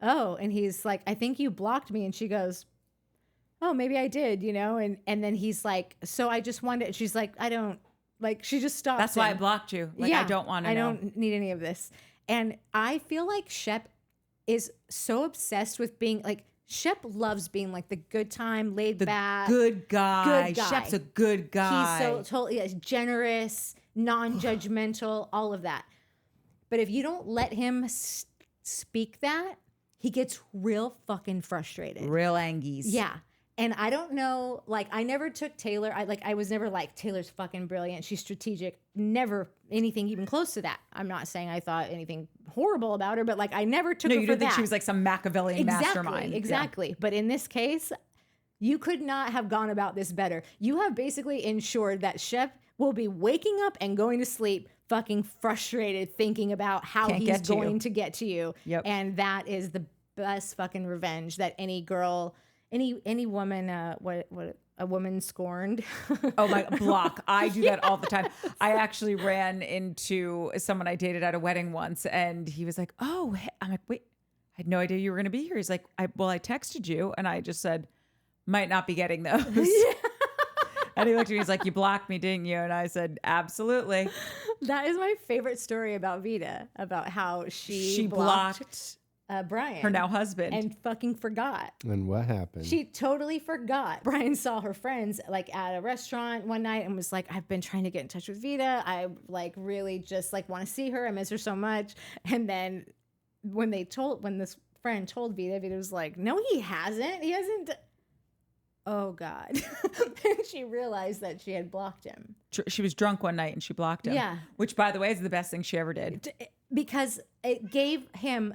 oh, and he's like, I think you blocked me. And she goes, oh, maybe I did, you know? And then he's like, so I just wanted, she's like, I don't, like, she just stopped. That's why I blocked you. Like, I don't want to know. I don't need any of this. And I feel like Shep is so obsessed with being like, Shep loves being like the good time, laid back. Good guy. Good guy. Shep's a good guy. He's so totally generous, non-judgmental, all of that. But if you don't let him speak that, he gets real fucking frustrated. Real angies. Yeah. And I don't know, like, I never took Taylor. I was never like, Taylor's fucking brilliant. She's strategic. Never anything even close to that. I'm not saying I thought anything horrible about her, but like, I never took her you for didn't think that. she was like some Machiavellian mastermind. Exactly. But in this case, you could not have gone about this better. You have basically ensured that Shep will be waking up and going to sleep fucking frustrated, thinking about how he's going to get to you. Yep. And that is the best fucking revenge that any girl, any woman, a woman scorned. Oh my, block. I do that all the time. I actually ran into someone I dated at a wedding once and he was like, oh, I'm like, wait, I had no idea you were going to be here. He's like, I texted you. And I just said, might not be getting those. And he looked at me, he's like, you blocked me, didn't you? And I said, absolutely. That is my favorite story about Vita, about how she blocked Brian, her now husband, and fucking forgot. And what happened? She totally forgot. Brian saw her friends like at a restaurant one night and was like, I've been trying to get in touch with Vita. I like really just like want to see her. I miss her so much. And then when this friend told Vita, Vita was like, no, he hasn't. He hasn't. Oh God. And she realized that she had blocked him. She was drunk one night and she blocked him. Yeah. Which, by the way, is the best thing she ever did. Because it gave him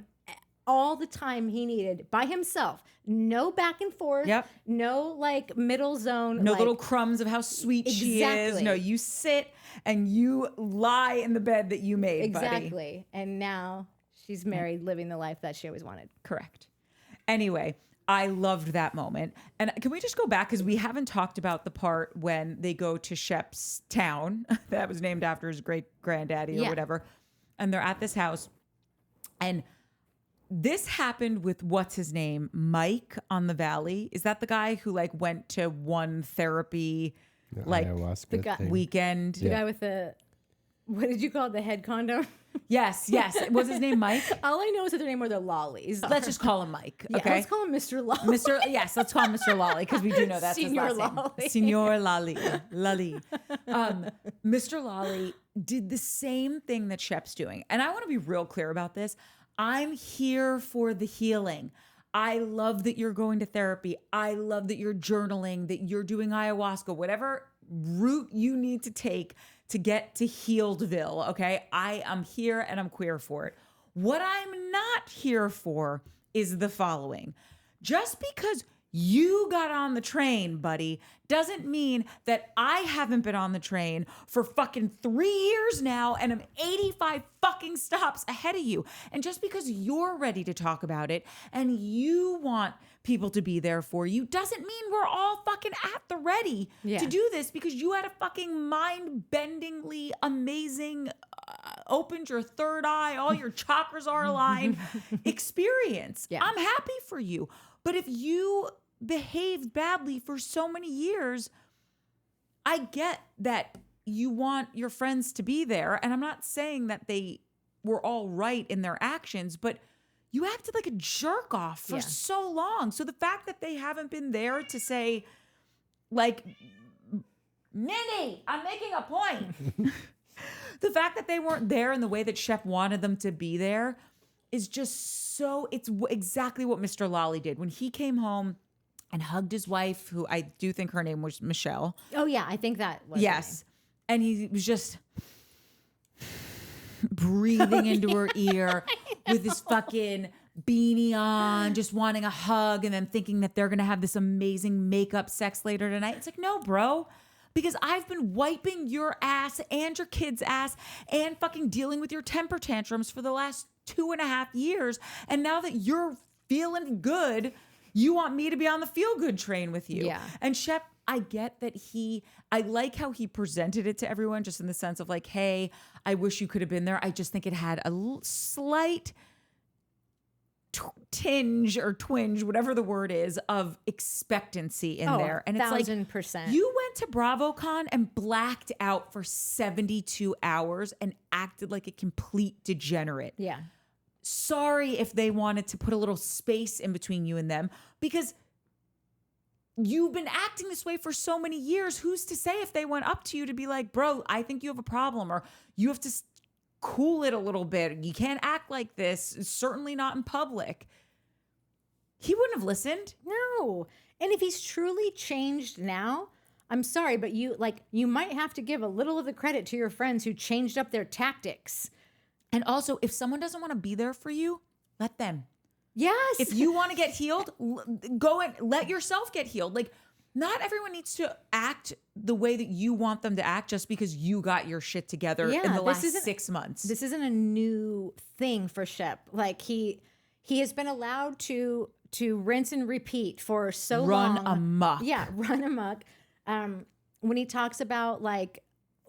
all the time he needed by himself. No back and forth. Yep. No like middle zone. No like, little crumbs of how sweet she is. No, you sit and you lie in the bed that you made, exactly. buddy. And now she's married, living the life that she always wanted. Correct. Anyway, I loved that moment. And can we just go back? Because we haven't talked about the part when they go to Shep's town that was named after his great granddaddy or whatever. And they're at this house. And this happened with what's his name? Mike on the Valley. Is that the guy who like went to one therapy like ayahuasca weekend? The guy with the, what did you call it? The head condom? Yes. Was his name Mike? All I know is that their name were the Lollies. Let's just call him Mike. Okay. Let's call him Mr. Lolly. Yes, let's call him Mr. Lolly because we do know that's Senior his last Lolly. name. Senior Lolly. Mr. Lolly did the same thing that Shep's doing. And I want to be real clear about this. I'm here for the healing. I love that you're going to therapy. I love that you're journaling, that you're doing ayahuasca, whatever route you need to take to get to Healedville, okay? I am here and I'm queer for it. What I'm not here for is the following. Just because you got on the train, buddy, doesn't mean that I haven't been on the train for fucking 3 years now and I'm 85 fucking stops ahead of you. And just because you're ready to talk about it and you want people to be there for you doesn't mean we're all fucking at the ready to do this because you had a fucking mind-bendingly amazing, opened your third eye, all your chakras are aligned experience. Yeah. I'm happy for you. But if you behaved badly for so many years, I get that you want your friends to be there. And I'm not saying that they were all right in their actions, but you acted like a jerk off for so long. So the fact that they haven't been there to say, like, Minnie, I'm making a point. The fact that they weren't there in the way that Shep wanted them to be there is just so, it's exactly what Mr. Lolly did. When he came home and hugged his wife, who I do think her name was Michelle. Oh, yeah. I think that was yes. And he was just breathing into her ear with his fucking beanie on, just wanting a hug, and then thinking that they're going to have this amazing makeup sex later tonight. It's like, no, bro. Because I've been wiping your ass and your kid's ass and fucking dealing with your temper tantrums for the last 2.5 years. And now that you're feeling good, you want me to be on the feel good train with you. Yeah. And Shep, I get that I like how he presented it to everyone, just in the sense of like, hey, I wish you could have been there. I just think it had a slight tinge or twinge, whatever the word is, of expectancy in there. And it's like, 1,000%. you went to BravoCon and blacked out for 72 hours and acted like a complete degenerate. Yeah. Sorry if they wanted to put a little space in between you and them, because you've been acting this way for so many years. Who's to say if they went up to you to be like, bro, I think you have a problem, or you have to cool it a little bit. You can't act like this, certainly not in public. He wouldn't have listened. No. And if he's truly changed now, I'm sorry, but you might have to give a little of the credit to your friends who changed up their tactics. And also, if someone doesn't want to be there for you, let them. Yes. If you want to get healed, go and let yourself get healed. Like, not everyone needs to act the way that you want them to act just because you got your shit together in the last 6 months. This isn't a new thing for Shep. Like, he has been allowed to rinse and repeat for so long. Run amok. Yeah, run amok. When he talks about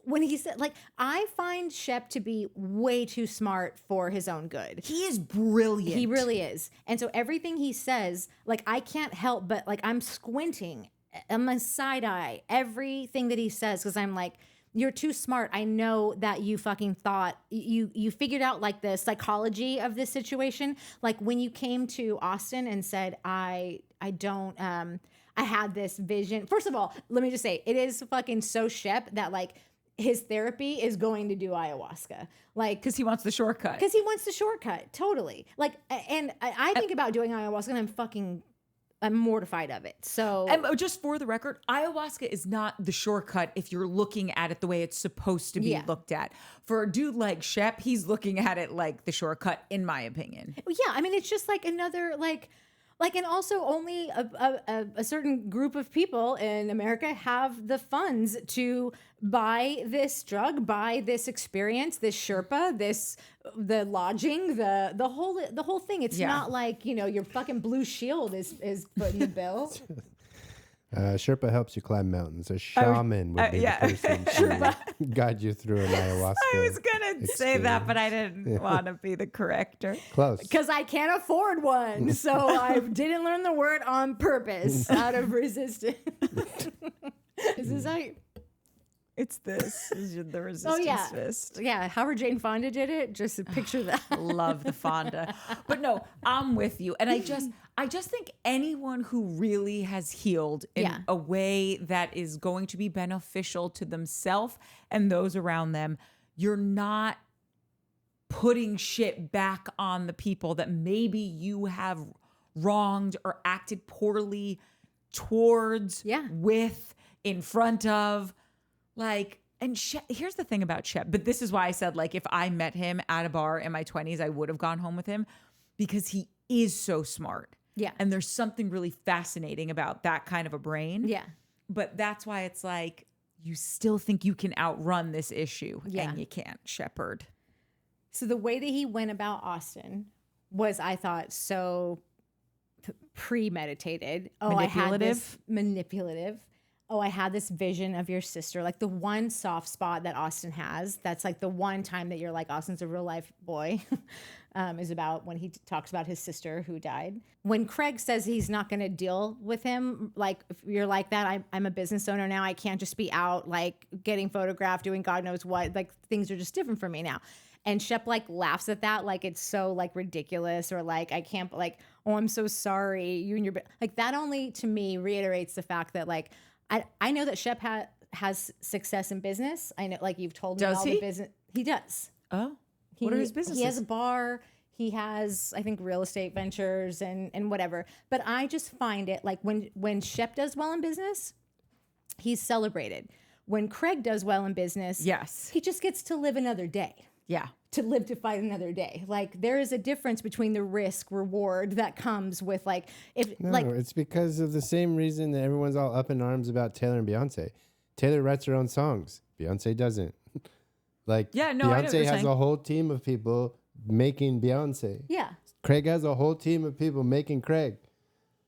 when he said, I find Shep to be way too smart for his own good. He is brilliant. He really is. And so everything he says, I can't help but I'm squinting. I'm a side eye everything that he says, because I'm like, you're too smart. I know that you fucking thought you figured out the psychology of this situation. Like when you came to Austen and said, I had this vision. First of all, let me just say, it is fucking so Shep that his therapy is going to do ayahuasca. Because he wants the shortcut. Because he wants the shortcut. Totally. And I think about doing ayahuasca and I'm mortified of it. So, and just for the record, ayahuasca is not the shortcut if you're looking at it the way it's supposed to be looked at. For a dude like Shep, he's looking at it like the shortcut, in my opinion. Yeah, I mean, it's just another and also only a certain group of people in America have the funds to buy this drug, buy this experience, this Sherpa, the lodging, the whole thing. It's not your fucking Blue Shield is footing the bill. Sherpa helps you climb mountains. A shaman would be the person to guide you through an ayahuasca. I was going to say that, but I didn't want to be the corrector. Close. Because I can't afford one. So I didn't learn the word on purpose out of resistance. Is this how you... It's this. Is the resistance fist. Yeah, Howard Jane Fonda did it. Just picture that. Love the Fonda. But no, I'm with you. And I just think anyone who really has healed in a way that is going to be beneficial to themselves and those around them, you're not putting shit back on the people that maybe you have wronged or acted poorly towards, with, in front of. And here's the thing about Shep, but this is why I said, if I met him at a bar in my 20s, I would have gone home with him, because he is so smart. Yeah. And there's something really fascinating about that kind of a brain. Yeah. But that's why it's you still think you can outrun this issue, and you can't, Shepard. So the way that he went about Austen was, I thought, so premeditated. Manipulative. Oh, I had this vision of your sister. The one soft spot that Austen has, that's the one time that you're Austen's a real life boy, is about when he talks about his sister who died. When Craig says he's not going to deal with him, if you're like that, I'm a business owner now. I can't just be out getting photographed, doing God knows what. Things are just different for me now. And Shep laughs at that, it's so ridiculous, or I can't, oh, I'm so sorry, you and your that only to me reiterates the fact that I know that Shep has success in business. I know, you've told me all the business. He does. Oh, what are his businesses? He has a bar. He has, I think, real estate ventures and whatever. But I just find it when Shep does well in business, he's celebrated. When Craig does well in business, yes, he just gets to live another day. Yeah. to live to fight another day. Like there is a difference between the risk reward that comes with like if No, like it's because of the same reason that everyone's all up in arms about Taylor and Beyonce. Taylor writes her own songs. Beyonce doesn't. Like Yeah, no, I know what Beyonce you're has saying. a whole team of people making Beyonce. yeah. Craig has a whole team of people making Craig.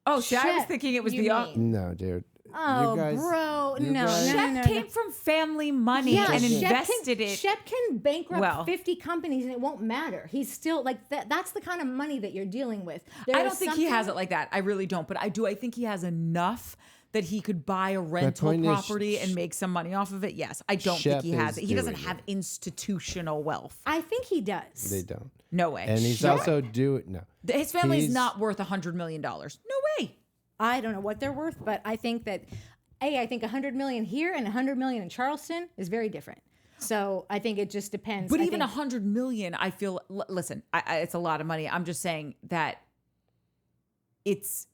Oh, see, I was Shep, thinking it was you the mean. No, dude. Oh, You guys- bro, you no, guys- no, Shep no, no, came no. from family money and invested it. Shep can bankrupt Well. 50 companies and it won't matter. He's still like that. That's the kind of money that you're dealing with. I don't think he has it like that. I really don't. But I do. I think he has enough that he could buy a rental point is, property and make some money off of it. Yes. I don't Shep think he has is it. He doesn't doing have institutional wealth. I think he does. They don't. No way. And he's also no. His family's he's- not worth $100 million. No way. I don't know what they're worth, but I think that I think 100 million here and 100 million in Charleston is very different. So I think it just depends. But I even think, 100 million, I feel, listen, it's a lot of money. I'm just saying that it's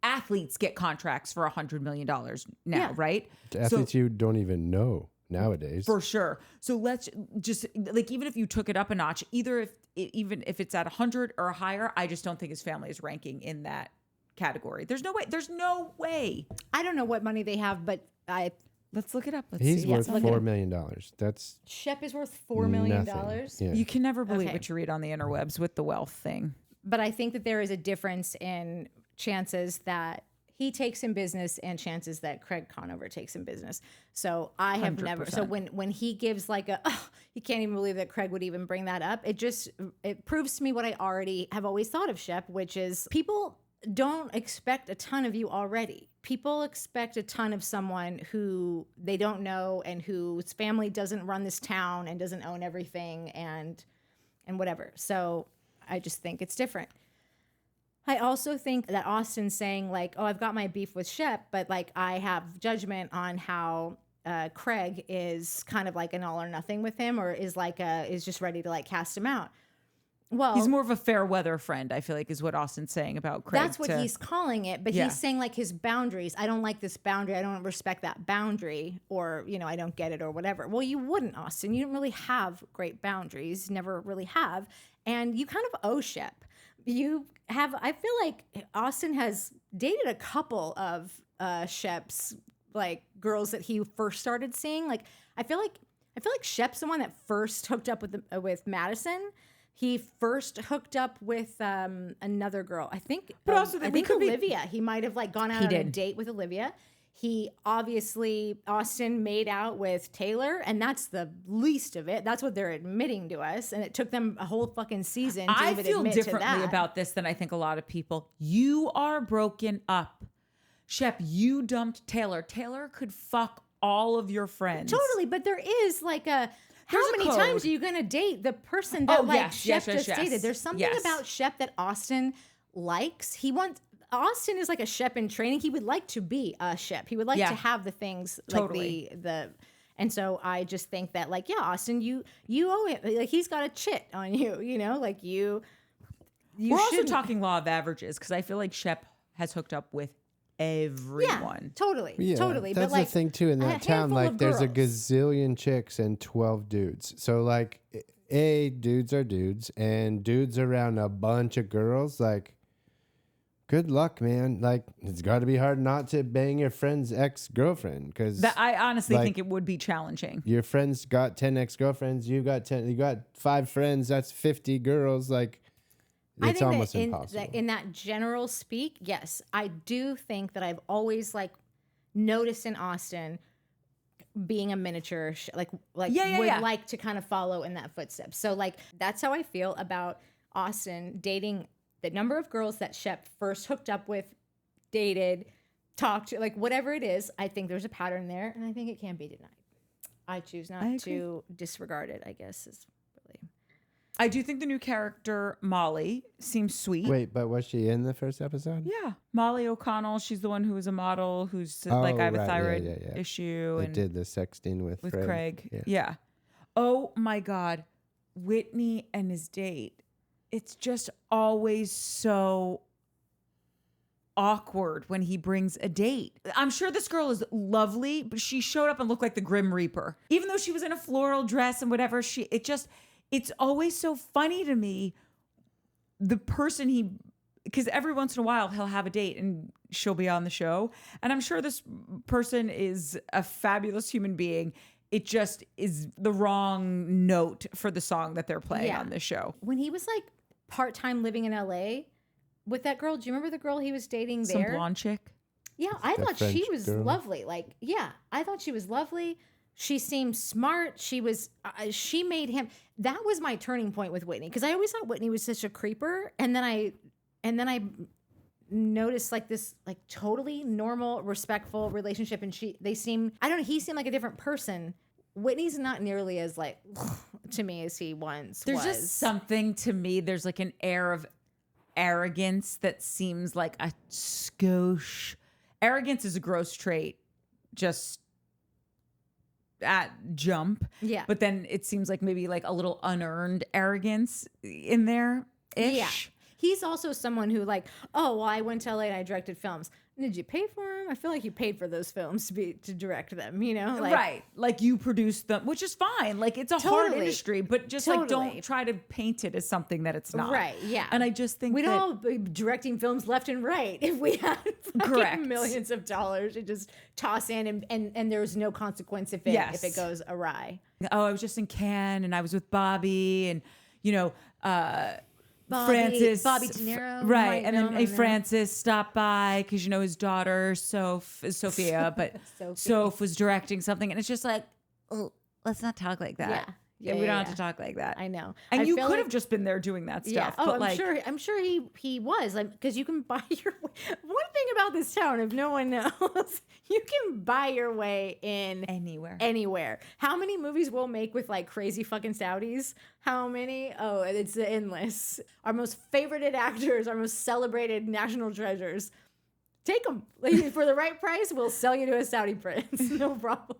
athletes get contracts for $100 million now, Yeah. right? Athletes you don't even know nowadays. For sure. So let's just like, even if you took it up a notch, even if it's at 100 or higher, I just don't think his family is ranking in that category. There's no way. There's no way. I don't know what money they have, but Let's look it up. Let's He's see. worth look at $4 him. million. That's Shep is worth $4 million. nothing. Yeah. You can never believe Okay. what you read on the interwebs with the wealth thing. But I think that there is a difference in chances that he takes in business and chances that Craig Conover takes in business. So I have never. So 100%. when he gives like he can't even believe that Craig would even bring that up. It proves to me what I already have always thought of Shep, which is people don't expect a ton of you already. People expect a ton of someone who they don't know and whose family doesn't run this town and doesn't own everything and whatever. So I just think it's different. I also think that Austen's saying like, oh, I've got my beef with Shep, but like I have judgment on how Craig is kind of like an all or nothing with him, or is just ready to like cast him out. Well, He's more of a fair weather friend, I feel like, is what Austen's saying about Craig. that's what he's calling it, but Yeah. he's saying like his boundaries. I don't like this boundary. I don't respect that boundary, or I don't get it, or whatever. Well, you wouldn't, Austen. You don't really have great boundaries. Never really have, and you kind of owe Shep. You have. I feel like Austen has dated a couple of Shep's like girls that he first started seeing. Like I feel like Shep's the one that first hooked up with Madison. He first hooked up with another girl, I think. But also, I we think could be- Olivia. He might have like gone out on a did. date with Olivia. He obviously Austen made out with Taylor, and that's the least of it. That's what they're admitting to us, and it took them a whole fucking season to I even feel admit differently to that. about this than I think a lot of people. You are broken up. Shep, you dumped Taylor. Taylor could fuck all of your friends. Totally, but there is like a. How There's a many code. times are you going to date the person that Oh, yes, Shep yes, just yes. dated? There's something Yes. about Shep that Austen likes. Austen is like a Shep in training. He would like to be a Shep. He would like Yeah. to have the things Totally. like the and so I just think that like, yeah, Austen, you owe him. Like he's got a chit on you, like you We're also shouldn't- talking law of averages because I feel like Shep has hooked up with everyone. Totally. Yeah, Totally. That's but like the thing too. In a that town, handful like of there's a girls. gazillion chicks and 12 dudes. So like, dudes are dudes, and dudes around a bunch of girls. Like, good luck, man. Like, it's got to be hard not to bang your friend's ex-girlfriend because I honestly Like- think it would be challenging. your friend's got 10 ex-girlfriends. You got 10. You got 5 friends. That's 50 girls. Like, I it's think almost that impossible. in that general speak, yes, I do think that I've always like noticed in Austen being a miniature, would like to kind of follow in that footsteps. So like that's how I feel about Austen dating the number of girls that Shep first hooked up with, dated, talked to, like whatever it is. I think there's a pattern there, and I think it can't be denied. I choose not to disregard it, I guess, is really. I do think the new character, Molly, seems sweet. Wait, but was she in the first episode? Yeah. Molly O'Connell. She's the one who was a model who's like, I have a right, thyroid yeah. issue. They and did the sexting with Craig. Yeah. Yeah. Oh my God. Whitney and his date. It's just always so awkward when he brings a date. I'm sure this girl is lovely, but she showed up and looked like the Grim Reaper. Even though she was in a floral dress and whatever, it's always so funny to me, the person because every once in a while he'll have a date and she'll be on the show. And I'm sure this person is a fabulous human being. It just is the wrong note for the song that they're playing on the show. When he was like part-time living in LA with that girl, do you remember the girl he was dating there? Some blonde chick? Yeah, I thought she French was girl. lovely. I thought she was lovely. She seemed smart. She made him. That was my turning point with Whitney, because I always thought Whitney was such a creeper, and then I noticed like this like totally normal, respectful relationship, and he seemed like a different person. Whitney's not nearly as like to me as he once There's was. just something to me. There's like an air of arrogance that seems like a skosh. Arrogance is a gross trait, just at jump. Yeah. But then it seems like maybe like a little unearned arrogance in there ish. Yeah. He's also someone who like, oh, well, I went to LA and I directed films. Did you pay for them? I feel like you paid for those films to direct them, you know? Like, right. Like you produced them, which is fine. Like it's a hard Totally. industry, but just like Totally. don't try to paint it as something that it's not. Right, yeah. And I just think we'd that all be directing films left and right if we had Correct. millions of dollars to just toss in and there's no consequence if it goes awry. oh, I was just in Cannes and I was with Bobby and Bobby Francis, De Niro, right? might And know then him. Francis stopped by because his daughter Sophia, but Soph was directing something, and it's just like, oh, let's not talk like that. Yeah, we don't have to talk like that. I know. And I you feel could like- have just been there doing that stuff. Oh, but I'm like, sure. I'm sure he was like, because you can buy your way. One thing about this town, if no one knows, you can buy your way in anywhere. How many movies we'll make with like crazy fucking Saudis? How many? Oh, it's endless. Our most favorited actors, our most celebrated national treasures. Take them for the right price. We'll sell you to a Saudi prince. No problem.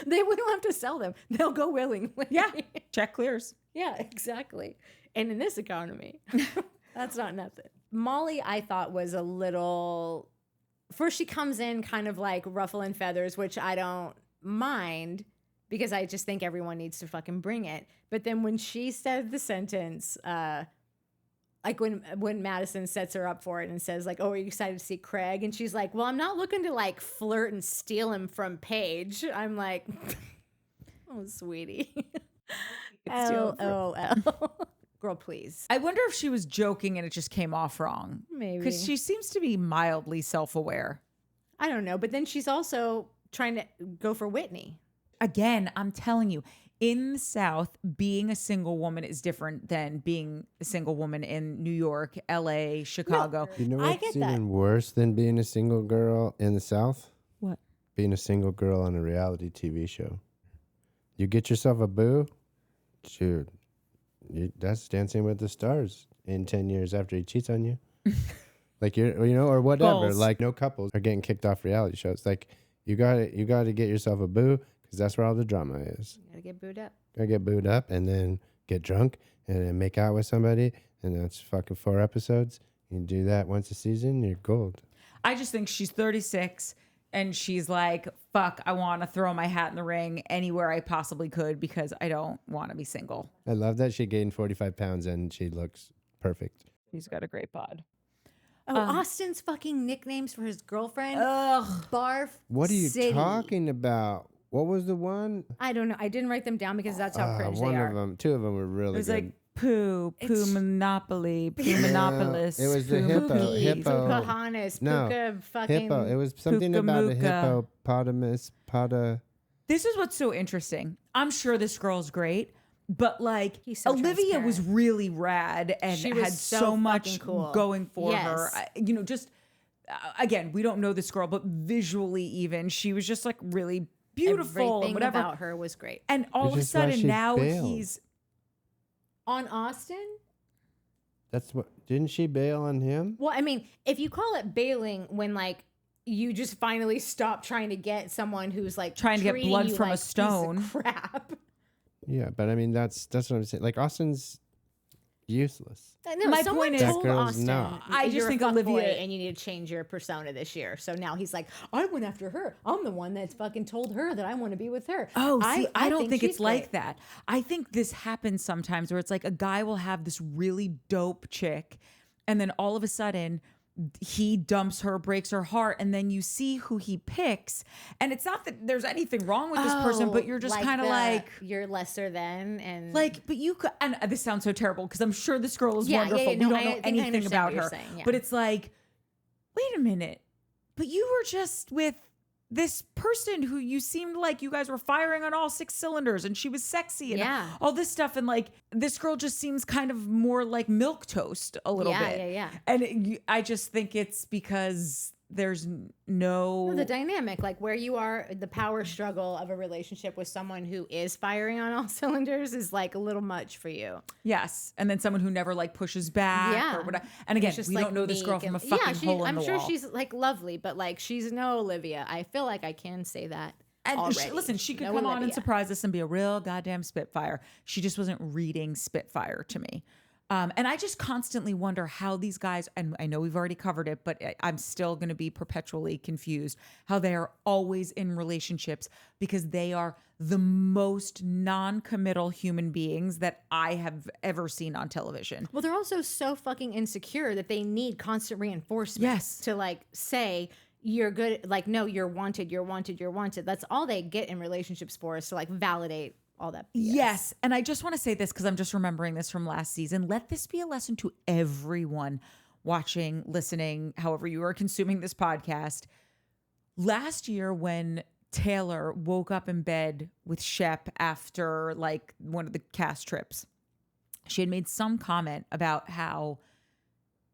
We don't have to sell them. They'll go willingly. Yeah, check clears. Yeah, exactly. And in this economy, that's not nothing. Molly, I thought was a little. First, she comes in kind of like ruffle and feathers, which I don't mind because I just think everyone needs to fucking bring it. But then when she said the sentence, like when Madison sets her up for it and says like, "Oh, are you excited to see Craig?" And she's like, "Well, I'm not looking to like flirt and steal him from Paige." I'm like, "Oh, sweetie." LOL. Girl, please. I wonder if she was joking and it just came off wrong. Maybe. Because she seems to be mildly self-aware. I don't know. But then she's also trying to go for Whitney. Again, I'm telling you, in the South, being a single woman is different than being a single woman in New York, LA, Chicago. You know I what's get that. even worse than being a single girl in the South? What? Being a single girl on a reality TV show. You get yourself a boo, dude. That's Dancing with the Stars in 10 years after he cheats on you. Like or whatever. Goals. Like no couples are getting kicked off reality shows. Like you gotta get yourself a boo because that's where all the drama is. You gotta get booed up. Gotta get booed up and then get drunk and then make out with somebody, and that's fucking 4 episodes. You do that once a season, you're gold. I just think she's 36 and she's like, fuck, I want to throw my hat in the ring anywhere I possibly could because I don't want to be single. I love that she gained 45 pounds and she looks perfect. She's got a great bod. Oh, Austin's fucking nicknames for his girlfriend. Ugh. Barf. What are you City. talking about? What was the one? I don't know. I didn't write them down because that's how cringe One they of are. them, 2 of them were really It was good. like poo It's- monopoly, poo monopolis. it was the poo hippo. mookie. Hippo. Puka-hanas, No, Puka fucking. hippo. It was something about a Puka-muka. hippopotamus. This is what's so interesting. I'm sure this girl's great, but like He's so Olivia was transparent. really rad and She was had so so much fucking cool. going for Yes. her. Again, we don't know this girl, but visually even, she was just like really beautiful Everything and whatever. about her was great. And all Which of a is why sudden she now bailed. he's On Austin? That's what. Didn't she bail on him? Well, I mean, if you call it bailing when like you just finally stop trying to get someone who's like Trying to get treating blood you from a like piece of stone. crap. Yeah, but I mean that's what I'm saying. Like Austin's, useless. No, My someone point is- told That girl's Austen, not. I just you're think a fuckboy Olivia- and you need to change your persona this year. So now he's like, I went after her. I'm the one that's fucking told her that I want to be with her. Oh, see, I don't think she's it's like great. that. I think this happens sometimes where it's like a guy will have this really dope chick, and then all of a sudden he dumps her, breaks her heart, and then you see who he picks. And it's not that there's anything wrong with this person, but you're just kind of like, you're lesser than, and like, but you could, and this sounds so terrible because I'm sure this girl is Yeah, wonderful. yeah, no, we I don't know think I anything understand about what you're her. saying, yeah. But it's like, wait a minute, but you were just with this person who you seemed like you guys were firing on all 6 cylinders and she was sexy and Yeah. all this stuff. And like, this girl just seems kind of more like milquetoast a little Yeah, bit. yeah. And I just think it's because there's no the dynamic, like where you are, the power struggle of a relationship with someone who is firing on all cylinders is like a little much for you. yes. And then someone who never like pushes back Yeah. or whatever. And again, It's just we like don't know this girl meek from a and- fucking hole in I'm the sure wall. she's like lovely, but like she's no Olivia. I feel like I can say that. And already. listen, she could No come on and Olivia. surprise us and be a real goddamn Spitfire. She just wasn't reading Spitfire to me. And I just constantly wonder how these guys, and I know we've already covered it, but I'm still going to be perpetually confused, how they are always in relationships because they are the most non-committal human beings that I have ever seen on television. Well, they're also so fucking insecure that they need constant reinforcement. Yes. To like say you're good, like no, you're wanted, you're wanted, you're wanted. That's all they get in relationships for is to like validate all that. BS. Yes. And I just want to say this because I'm just remembering this from last season. Let this be a lesson to everyone watching, listening, however you are consuming this podcast. Last year, when Taylor woke up in bed with Shep after like one of the cast trips, she had made some comment about how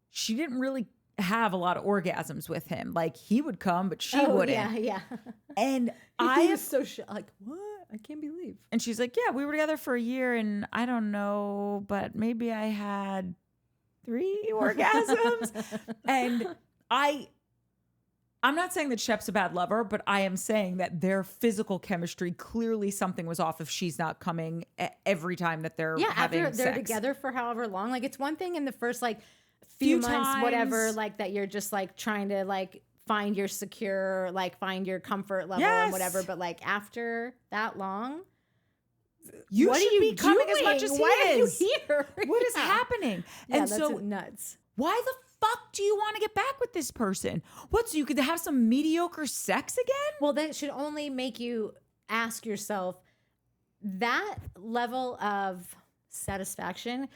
she didn't really have a lot of orgasms with him. Like he would come, but she wouldn't. Yeah. And I I was so shocked. Like what? I can't believe. And she's like, yeah, we were together for a year and I don't know, but maybe I had 3 orgasms. And I'm not saying that Shep's a bad lover, but I am saying that their physical chemistry, clearly something was off if she's not coming every time that they're having after they're sex. together for however long. Like it's one thing in the first like few months, times. whatever, like that you're just like trying to like find your secure, like find your comfort level Yes. and whatever. But like after that long, You what should are you be coming as much doing? as he Why is. Are you here? What is Yeah. happening? Yeah, And that's so nuts. why the fuck do you want to get back with this person? What, so you could have some mediocre sex again? Well, that should only make you ask yourself that level of satisfaction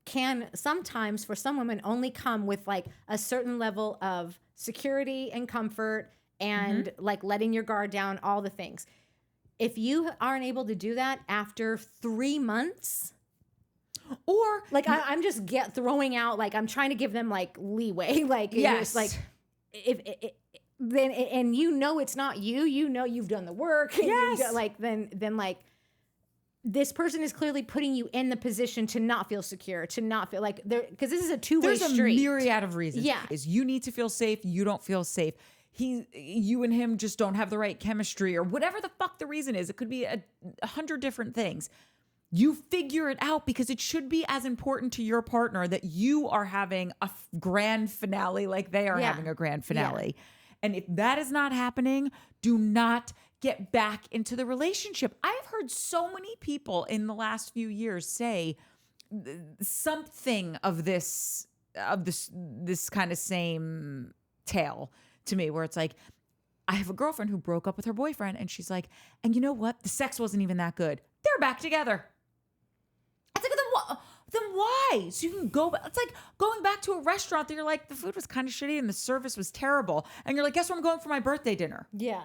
can sometimes for some women only come with like a certain level of security and comfort and like letting your guard down, all the things. If you aren't able to do that after 3 months, Or like I'm just throwing out, like I'm trying to give them like leeway, like Yes. it's like if then and you know it's not you know you've done the work, and Yes. like then like this person is clearly putting you in the position to not feel secure, to not feel like there, because this is a two-way there's a street. myriad of reasons. Yeah. Is you need to feel safe, you don't feel safe. You and him just don't have the right chemistry or whatever the fuck the reason is. It could be 100 different things. You figure it out because it should be as important to your partner that you are having a grand finale like they are Yeah. having a grand finale. And if that is not happening, do not get back into the relationship. I've heard so many people in the last few years say something of this kind of same tale to me, where it's like, I have a girlfriend who broke up with her boyfriend and she's like, and you know what? The sex wasn't even that good. They're back together. It's like, then why? So you can go back. It's like going back to a restaurant that you're like, the food was kind of shitty and the service was terrible. And you're like, guess where I'm going for my birthday dinner? Yeah.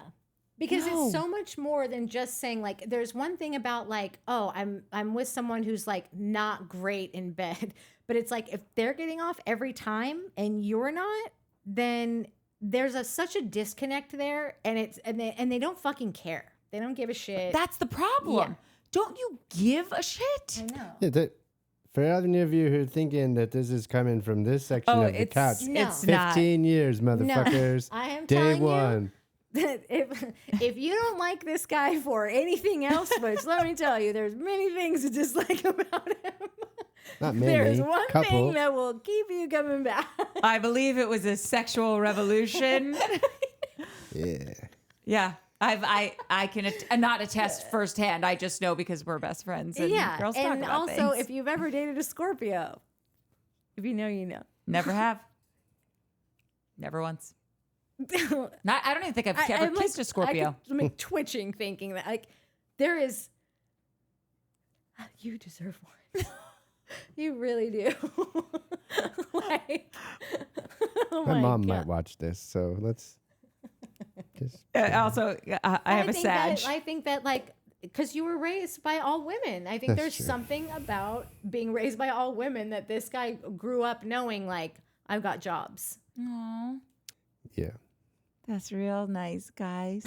Because No. it's so much more than just saying like, there's one thing about like, oh, I'm with someone who's like not great in bed, but it's like, if they're getting off every time and you're not, then there's such a disconnect there, and they don't fucking care. They don't give a shit. That's the problem. Yeah. Don't you give a shit? I know. Yeah, for any of you who are thinking that this is coming from this section of the couch, No. it's not. 15 years, motherfuckers. I am Day telling one. you that if you don't like this guy for anything else, which let me tell you, there's many things to dislike about him. Not many. There's one couple. thing that will keep you coming back. I believe it was a sexual revolution. Yeah. Yeah. I can not attest firsthand. I just know because we're best friends and girls talk and about also things. if you've ever dated a Scorpio, if you know, you know. Never have. Never once. Not. I don't even think I've ever I'm kissed a Scorpio. I'm like twitching, thinking that like there is. You deserve one. You really do. Like, oh My mom God. might watch this, so let's just. Also, I have a think Sag. I think that like because you were raised by all women. I think That's there's true. something about being raised by all women that this guy grew up knowing. Like I've got jobs. Aw, Yeah. that's real nice, guys.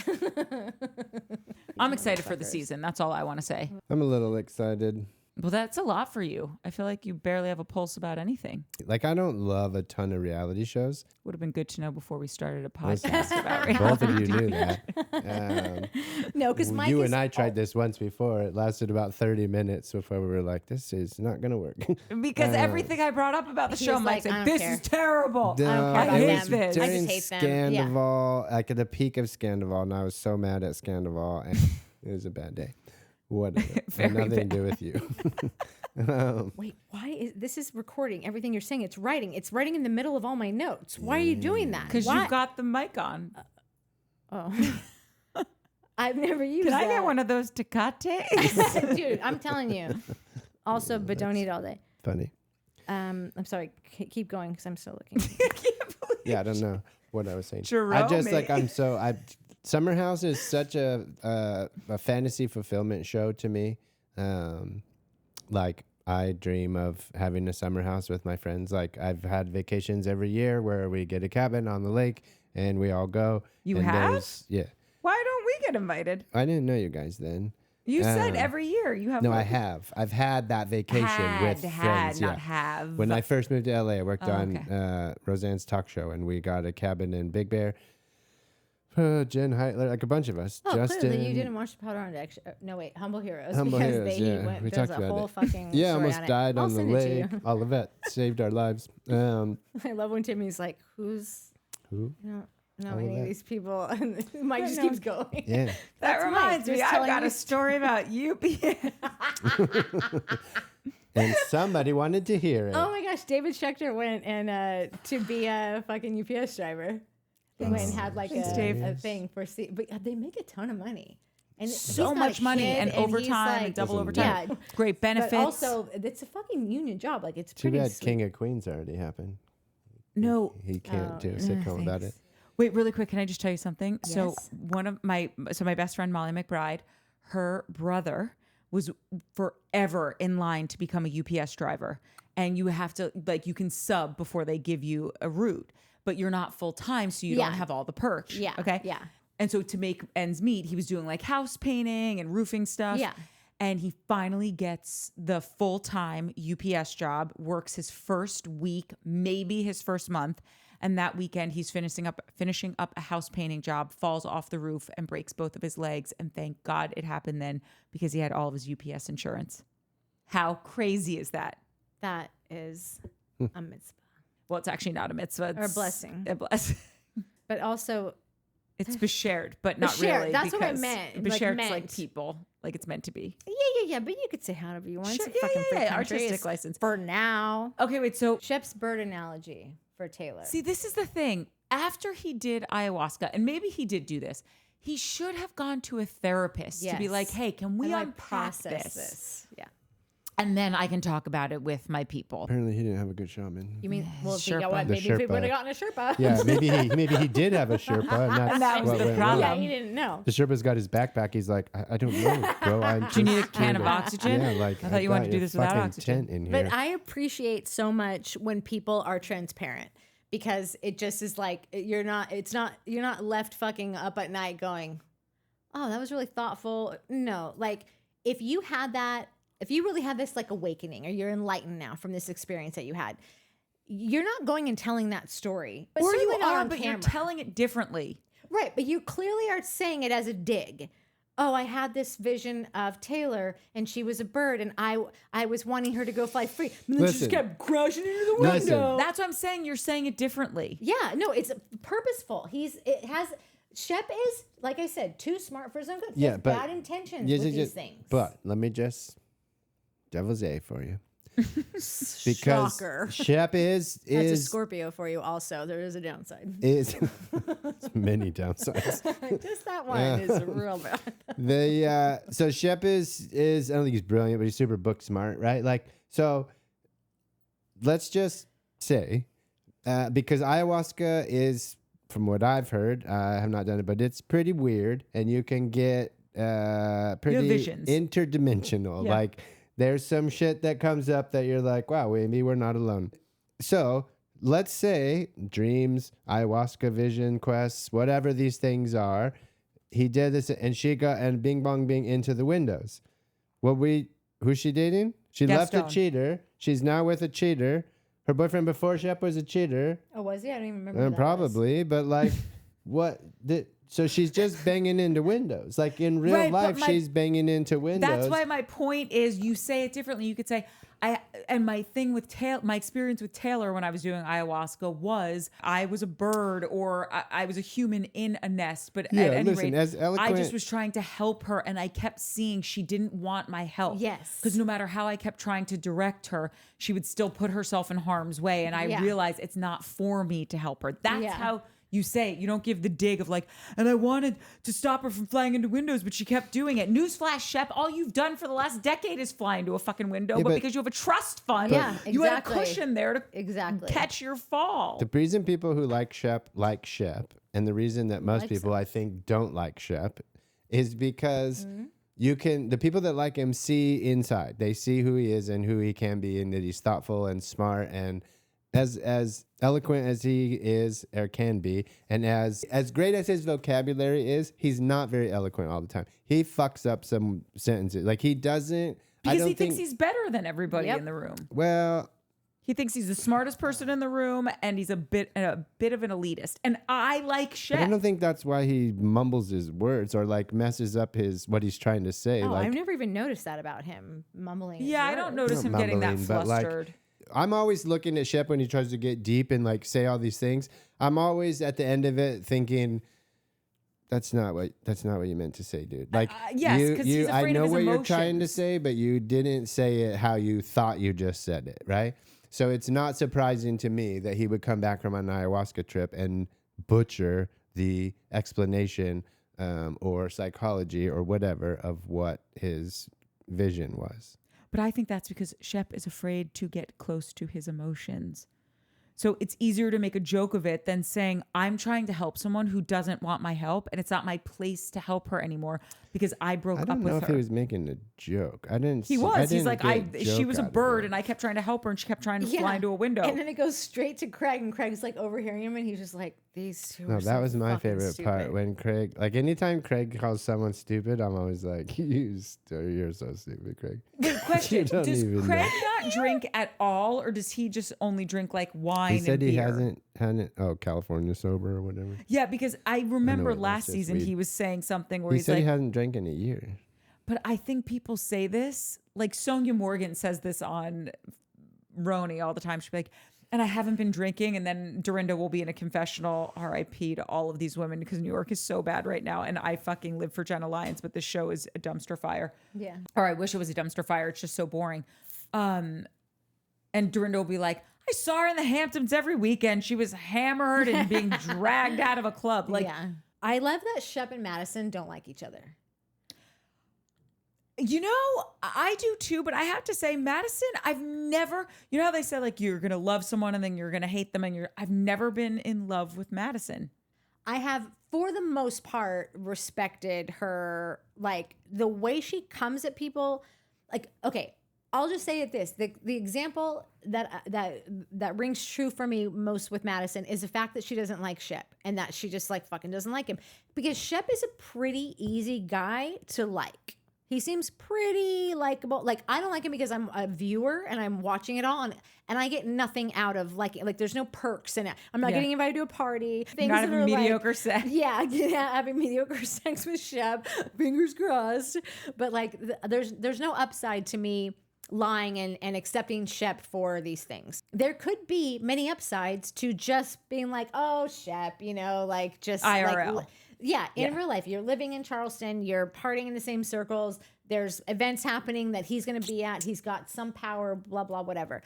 I'm excited for the season. That's all I want to say. I'm a little excited. Well, that's a lot for you. I feel like you barely have a pulse about anything. Like, I don't love a ton of reality shows. Would have been good to know before we started a Listen, podcast about reality. Both of you knew that. No, because Mike you is and I tried this once before. It lasted about 30 minutes before we were like, this is not going to work. Because everything I brought up about the He show, was Mike like, I said, don't this care. is terrible. No, I don't care it about was them. I just during hate them. Yeah. Scandival, like at the peak of Scandival, and I was so mad at Scandival, and it was a bad day. Whatever. Very Had nothing bad. to do with you. Wait, why is this is recording everything you're saying? It's writing. It's writing in the middle of all my notes. Why are you doing that? Because Why? you've got the mic on. Oh, I've never used. Can I that. get one of those Tecates? Dude, I'm telling you. Also, but don't eat all day. Funny. I'm sorry. Keep going because I'm still looking. Yeah, I don't know what I was saying. Jerome, I just like eh? Summer House is such a fantasy fulfillment show to me. Like I dream of having a summer house with my friends. Like I've had vacations every year where we get a cabin on the lake and we all go. You and have? Yeah. Why don't we get invited? I didn't know you guys then. You said every year you have. No, one. I have. I've had that vacation with friends. not Yeah. have. When I first moved to LA, I worked on okay. Roseanne's talk show, and we got a cabin in Big Bear. Jen Heitler, like a bunch of us. Oh, Justin. clearly you didn't watch the Potterhound. No, wait, Humble Heroes. Humble because Heroes, he yeah. went. We There's talked a about whole it. fucking Yeah, story almost on it. died I'll on the send it to lake. you. All of it saved our lives. I love when Timmy's like, "Who's Who? not All of any of that. these people?" And Mike just keeps going. Yeah. that That's reminds Mike, me, just I've telling got you a story about you being. And somebody wanted to hear it. Oh my gosh, David Schechter went and to be a fucking UPS driver. He went and had like Dave. a thing for but they make a ton of money. And So he's got much a money kid, and he's overtime and like- double Doesn't overtime. Yeah, Great benefits. but also it's a fucking union job. Like it's Too pretty bad sweet. King of Queens already happened. no. He can't Oh, do a sitcom about it. thanks. Wait, really quick. Can I just tell you something? So Yes. my best friend Molly McBride, her brother was forever in line to become a UPS driver, and you have to you can sub before they give you a route, but you're not full time, so you Yeah. don't have all the perks. Yeah. Okay. Yeah. And so to make ends meet, he was doing like house painting and roofing stuff. Yeah. And he finally gets the full-time UPS job, works his first week, maybe his first month. And that weekend he's finishing up a house painting job, falls off the roof and breaks both of his legs. And thank God it happened then because he had all of his UPS insurance. How crazy is that? That is a mitzvah. Well, it's actually not a mitzvah. Or a It's blessing. A blessing. But also It's beshared, but not Beshared, really. that's what I because meant, like Beshared's like meant. people, like it's meant to be. yeah, but you could say however you want. Sure, It's a fucking free country. artistic It's license. for now. Okay, wait. So Shep's bird analogy for Taylor. see, this is the thing. After he did ayahuasca, and maybe he did do this, he should have gone to a therapist to be Yes. like, "Hey, can we And, unpack process this? Yeah. And then I can talk about it with my people." Apparently, he didn't have a good shaman. You mean, well, if you Sherpa. got what? The Maybe if he Sherpa. would have gotten a Sherpa. Yeah, maybe he did have a Sherpa, and that was what the went problem. wrong. Yeah, he didn't know. The Sherpa's got his backpack. He's like, I don't know, bro. Do you need a can of oxygen? Yeah, like I thought you wanted to got do your this without fucking oxygen. tent in here. But I appreciate so much when people are transparent because it just is like you're not left fucking up at night going, "Oh, that was really thoughtful." No, like if you really had this like awakening or you're enlightened now from this experience that you had, you're not going and telling that story. But Or you certainly not are, on but camera. you're telling it differently. Right, but you clearly are saying it as a dig. oh, I had this vision of Taylor and she was a bird and I was wanting her to go fly free. And then she just Listen. kept crashing into the Listen. window. That's what I'm saying. You're saying it differently. Yeah, no, it's purposeful. Shep is, like I said, too smart for his own good. He Yeah, has but bad intentions Yeah, with yeah, these things. But let me just devil's A for you. Because Shocker. Shep is That's a Scorpio for you also. There is a downside. is many downsides. Just that one is real bad. So Shep is I don't think he's brilliant, but he's super book smart, right? Like, so let's just say because ayahuasca is, from what I've heard, I have not done it, but it's pretty weird, and you can get pretty visions. interdimensional. Yeah. Like, there's some shit that comes up that you're like, wow, maybe we're not alone. So let's say dreams, ayahuasca, vision, quests, whatever these things are. He did this, and she got, and bing bong bing into the windows. Who's she dating? She Death left a Stone. cheater. She's now with a cheater. Her boyfriend before Shep was a cheater. Oh, was he? I don't even remember. Who that was. Probably, but like, so she's just banging into windows. Like in real Right, but life, she's banging into windows. That's why my point is, you say it differently. You could say, my thing with my experience with Taylor when I was doing ayahuasca was I was a bird or I was a human in a nest. But Yeah, at any listen, rate, as I eloquent- just was trying to help her, and I kept seeing she didn't want my help. Yes. Because no matter how I kept trying to direct her, she would still put herself in harm's way. And I Yeah. realized it's not for me to help her. That's Yeah. how you say it. You don't give the dig of like, and I wanted to stop her from flying into windows, but she kept doing it. Newsflash, Shep, all you've done for the last decade is fly into a fucking window, Yeah, but but- because you have a trust fund, Yeah, you had a exactly. cushion there to Exactly. catch your fall. The reason people who like Shep, and the reason that most Like people I think don't like Shep is because the people that like him see inside. They see who he is and who he can be, and that he's thoughtful and smart and as eloquent as he is or can be, and as great as his vocabulary is, he's not very eloquent all the time. He fucks up some sentences. Like he doesn't. Because he thinks he's better than everybody Yep. in the room. Well, He thinks he's the smartest person in the room, and he's a bit of an elitist. And I like Shep. but I don't think that's why he mumbles his words or like messes up what he's trying to say. Oh, like I've never even noticed that about him mumbling. his Yeah, I don't words. notice him Not getting that mumbling, but, like, flustered. I'm always looking at Shep when he tries to get deep and like say all these things. I'm always at the end of it thinking, that's not what you meant to say, dude. Like, yes, 'cause he's I afraid of know his what you're trying to emotions. say, but you didn't say it how you thought you just said it, right? So it's not surprising to me that he would come back from an ayahuasca trip and butcher the explanation or psychology or whatever of what his vision was. But I think that's because Shep is afraid to get close to his emotions. So it's easier to make a joke of it than saying, I'm trying to help someone who doesn't want my help, and it's not my place to help her anymore because I broke I up don't know with if her. he was making a joke. I didn't. He see- was. I He's didn't like, get she joke was a out of bird, it. and I kept trying to help her, and she kept trying to Yeah. fly into a window. And then it goes straight to Craig, and Craig's like overhearing him, and he's just like, "These two." No, are that so was my fucking favorite part stupid." when Craig, like anytime Craig calls someone stupid, I'm always like, you're so stupid, Craig. Wait, question: You don't does even Craig know. not drink at all, or does he just only drink like wine? He said and he beer? hadn't. Oh, California sober or whatever. Yeah, because I remember it was last just season weed. he was saying something where He he's said like, he hasn't drank in a year. but I think people say this, like Sonia Morgan says this on Roni all the time. She'll be like, and I haven't been drinking. And then Dorinda will be in a confessional, RIP to all of these women because New York is so bad right now. And I fucking live for Jenna Lyons, but this show is a dumpster fire. Yeah. Or I wish it was a dumpster fire. It's just so boring. And Dorinda will be like, I saw her in the Hamptons every weekend. She was hammered and being dragged out of a club. Like, yeah. I love that Shep and Madison don't like each other. you know, I do too, but I have to say, Madison, I've never, you know how they say like you're going to love someone and then you're going to hate them and I've never been in love with Madison. I have, for the most part, respected her, like the way she comes at people. Like, okay, I'll just say it this: the example that rings true for me most with Madison is the fact that she doesn't like Shep and that she just like fucking doesn't like him, because Shep is a pretty easy guy to like. he seems pretty likable. Like, I don't like him because I'm a viewer and I'm watching it all, and I get nothing out of like there's no perks in it. I'm not getting invited to a party. Things Not that having are mediocre like, sex. Yeah, having mediocre sex with Shep. Fingers crossed. But like, there's no upside to me lying and accepting Shep for these things. There could be many upsides to just being like, oh, Shep, you know, like just IRL. Like, in real life, you're living in Charleston, you're partying in the same circles. There's events happening that he's going to be at. He's got some power, blah, blah, whatever.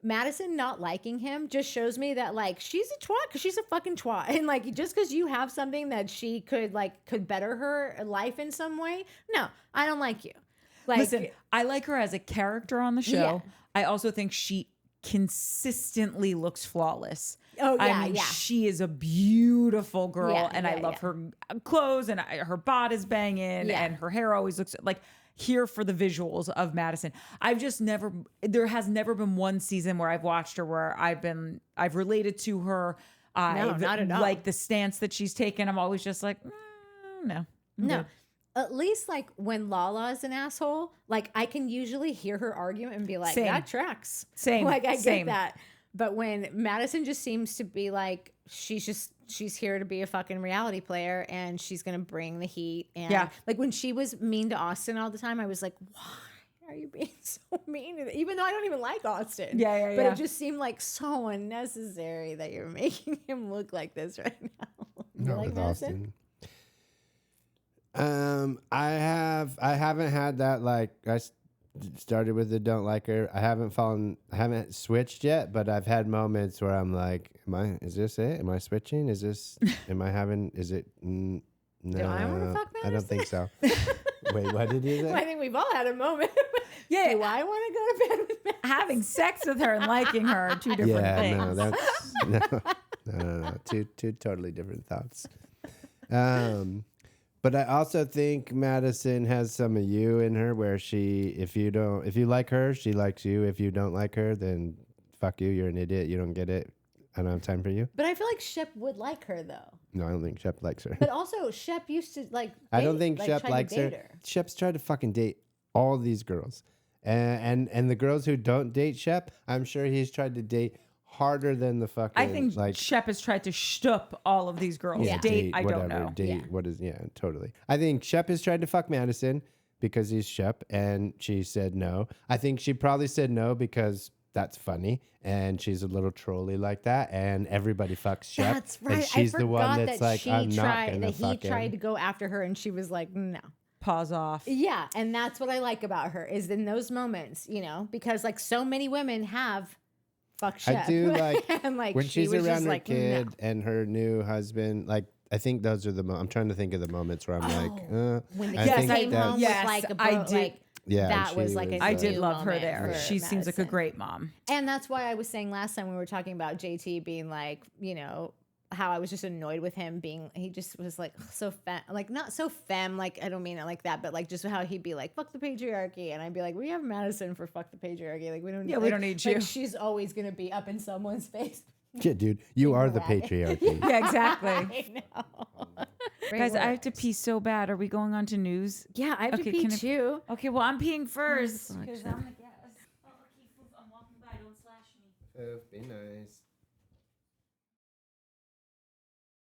Madison not liking him just shows me that like she's a twat because she's a fucking twat. And like just because you have something that she could better her life in some way. No, I don't like you. Like, listen, I like her as a character on the show. Yeah. I also think she consistently looks flawless. Oh, yeah, I mean, yeah. she is a beautiful girl, Yeah, and I yeah, love yeah. her clothes, and her bod is banging, Yeah. and her hair always looks like here for the visuals of Madison. There has never been one season where I've watched her where I've related to her. not at all. Like the stance that she's taken. I'm always just like, no. No. At least like when Lala is an asshole, like I can usually hear her argument and be like, Same. that tracks. Same. Like I Same. get that. But when Madison just seems to be like, she's here to be a fucking reality player and she's going to bring the heat. And like when she was mean to Austen all the time, I was like, why are you being so mean to even though I don't even like Austen. Yeah. But it just seemed like so unnecessary that you're making him look like this right now. You Not like with Madison? Austin. I haven't had that, like started with the don't like her. I haven't switched yet, but I've had moments where I'm like, is this it? Am I switching? Is it, no, Do I want to fuck Madison? I don't think so. Wait, what did you say? Well, I think we've all had a moment. Yeah. Do I want to go to bed with Madison? Having sex with her and liking her are two different things. No, that's no. Two totally different thoughts. But I also think Madison has some of you in her, where if you like her, she likes you. If you don't like her, then fuck you. You're an idiot. You don't get it. I don't have time for you. But I feel like Shep would like her though. No, I don't think Shep likes her. But also Shep used to like. I don't think like, Shep try to likes date her. Shep's tried to fucking date all these girls, and the girls who don't date Shep, I'm sure he's tried to date harder than the fucking. I think like Shep has tried to shtup all of these girls. Yeah. Date, I whatever, don't know. Date, what is, totally. I think Shep has tried to fuck Madison because he's Shep, and she said no. I think she probably said no because that's funny, and she's a little trolly like that, and everybody fucks Shep. That's right. And she's the one that's like, I'm not gonna that he fuck tried him. to go after her, and she was like, no. Pause off. Yeah, and that's what I like about her is in those moments, because like so many women have fuck Shep. I do like, and like when she she's was around just her like, kid no. and her new husband. Like, I think those are I'm trying to think of the moments where I'm like, When the I kid think came that's- home Yes, with like a I bro, did. like Yeah, that she was like was, a I did new love her moment there. for She seems like a Madison. great mom. And that's why I was saying last time we were talking about JT being like, how I was just annoyed with him being, he just was like so like not so femme, like I don't mean it like that, but like just how he'd be like, fuck the patriarchy. And I'd be like, we have Madison for fuck the patriarchy. Like we don't, we don't need you. Like she's always going to be up in someone's face. yeah, dude, you are the Wagon. patriarchy. Yeah, exactly. I know. Guys, I have to pee so bad. Are we going on to news? Yeah, I have Okay, to pee can I- too. Okay, well, I'm peeing first. fuck, 'cause Shep. I'm the guest. Oh, okay, I'm walking by. Don't slash me. Be nice.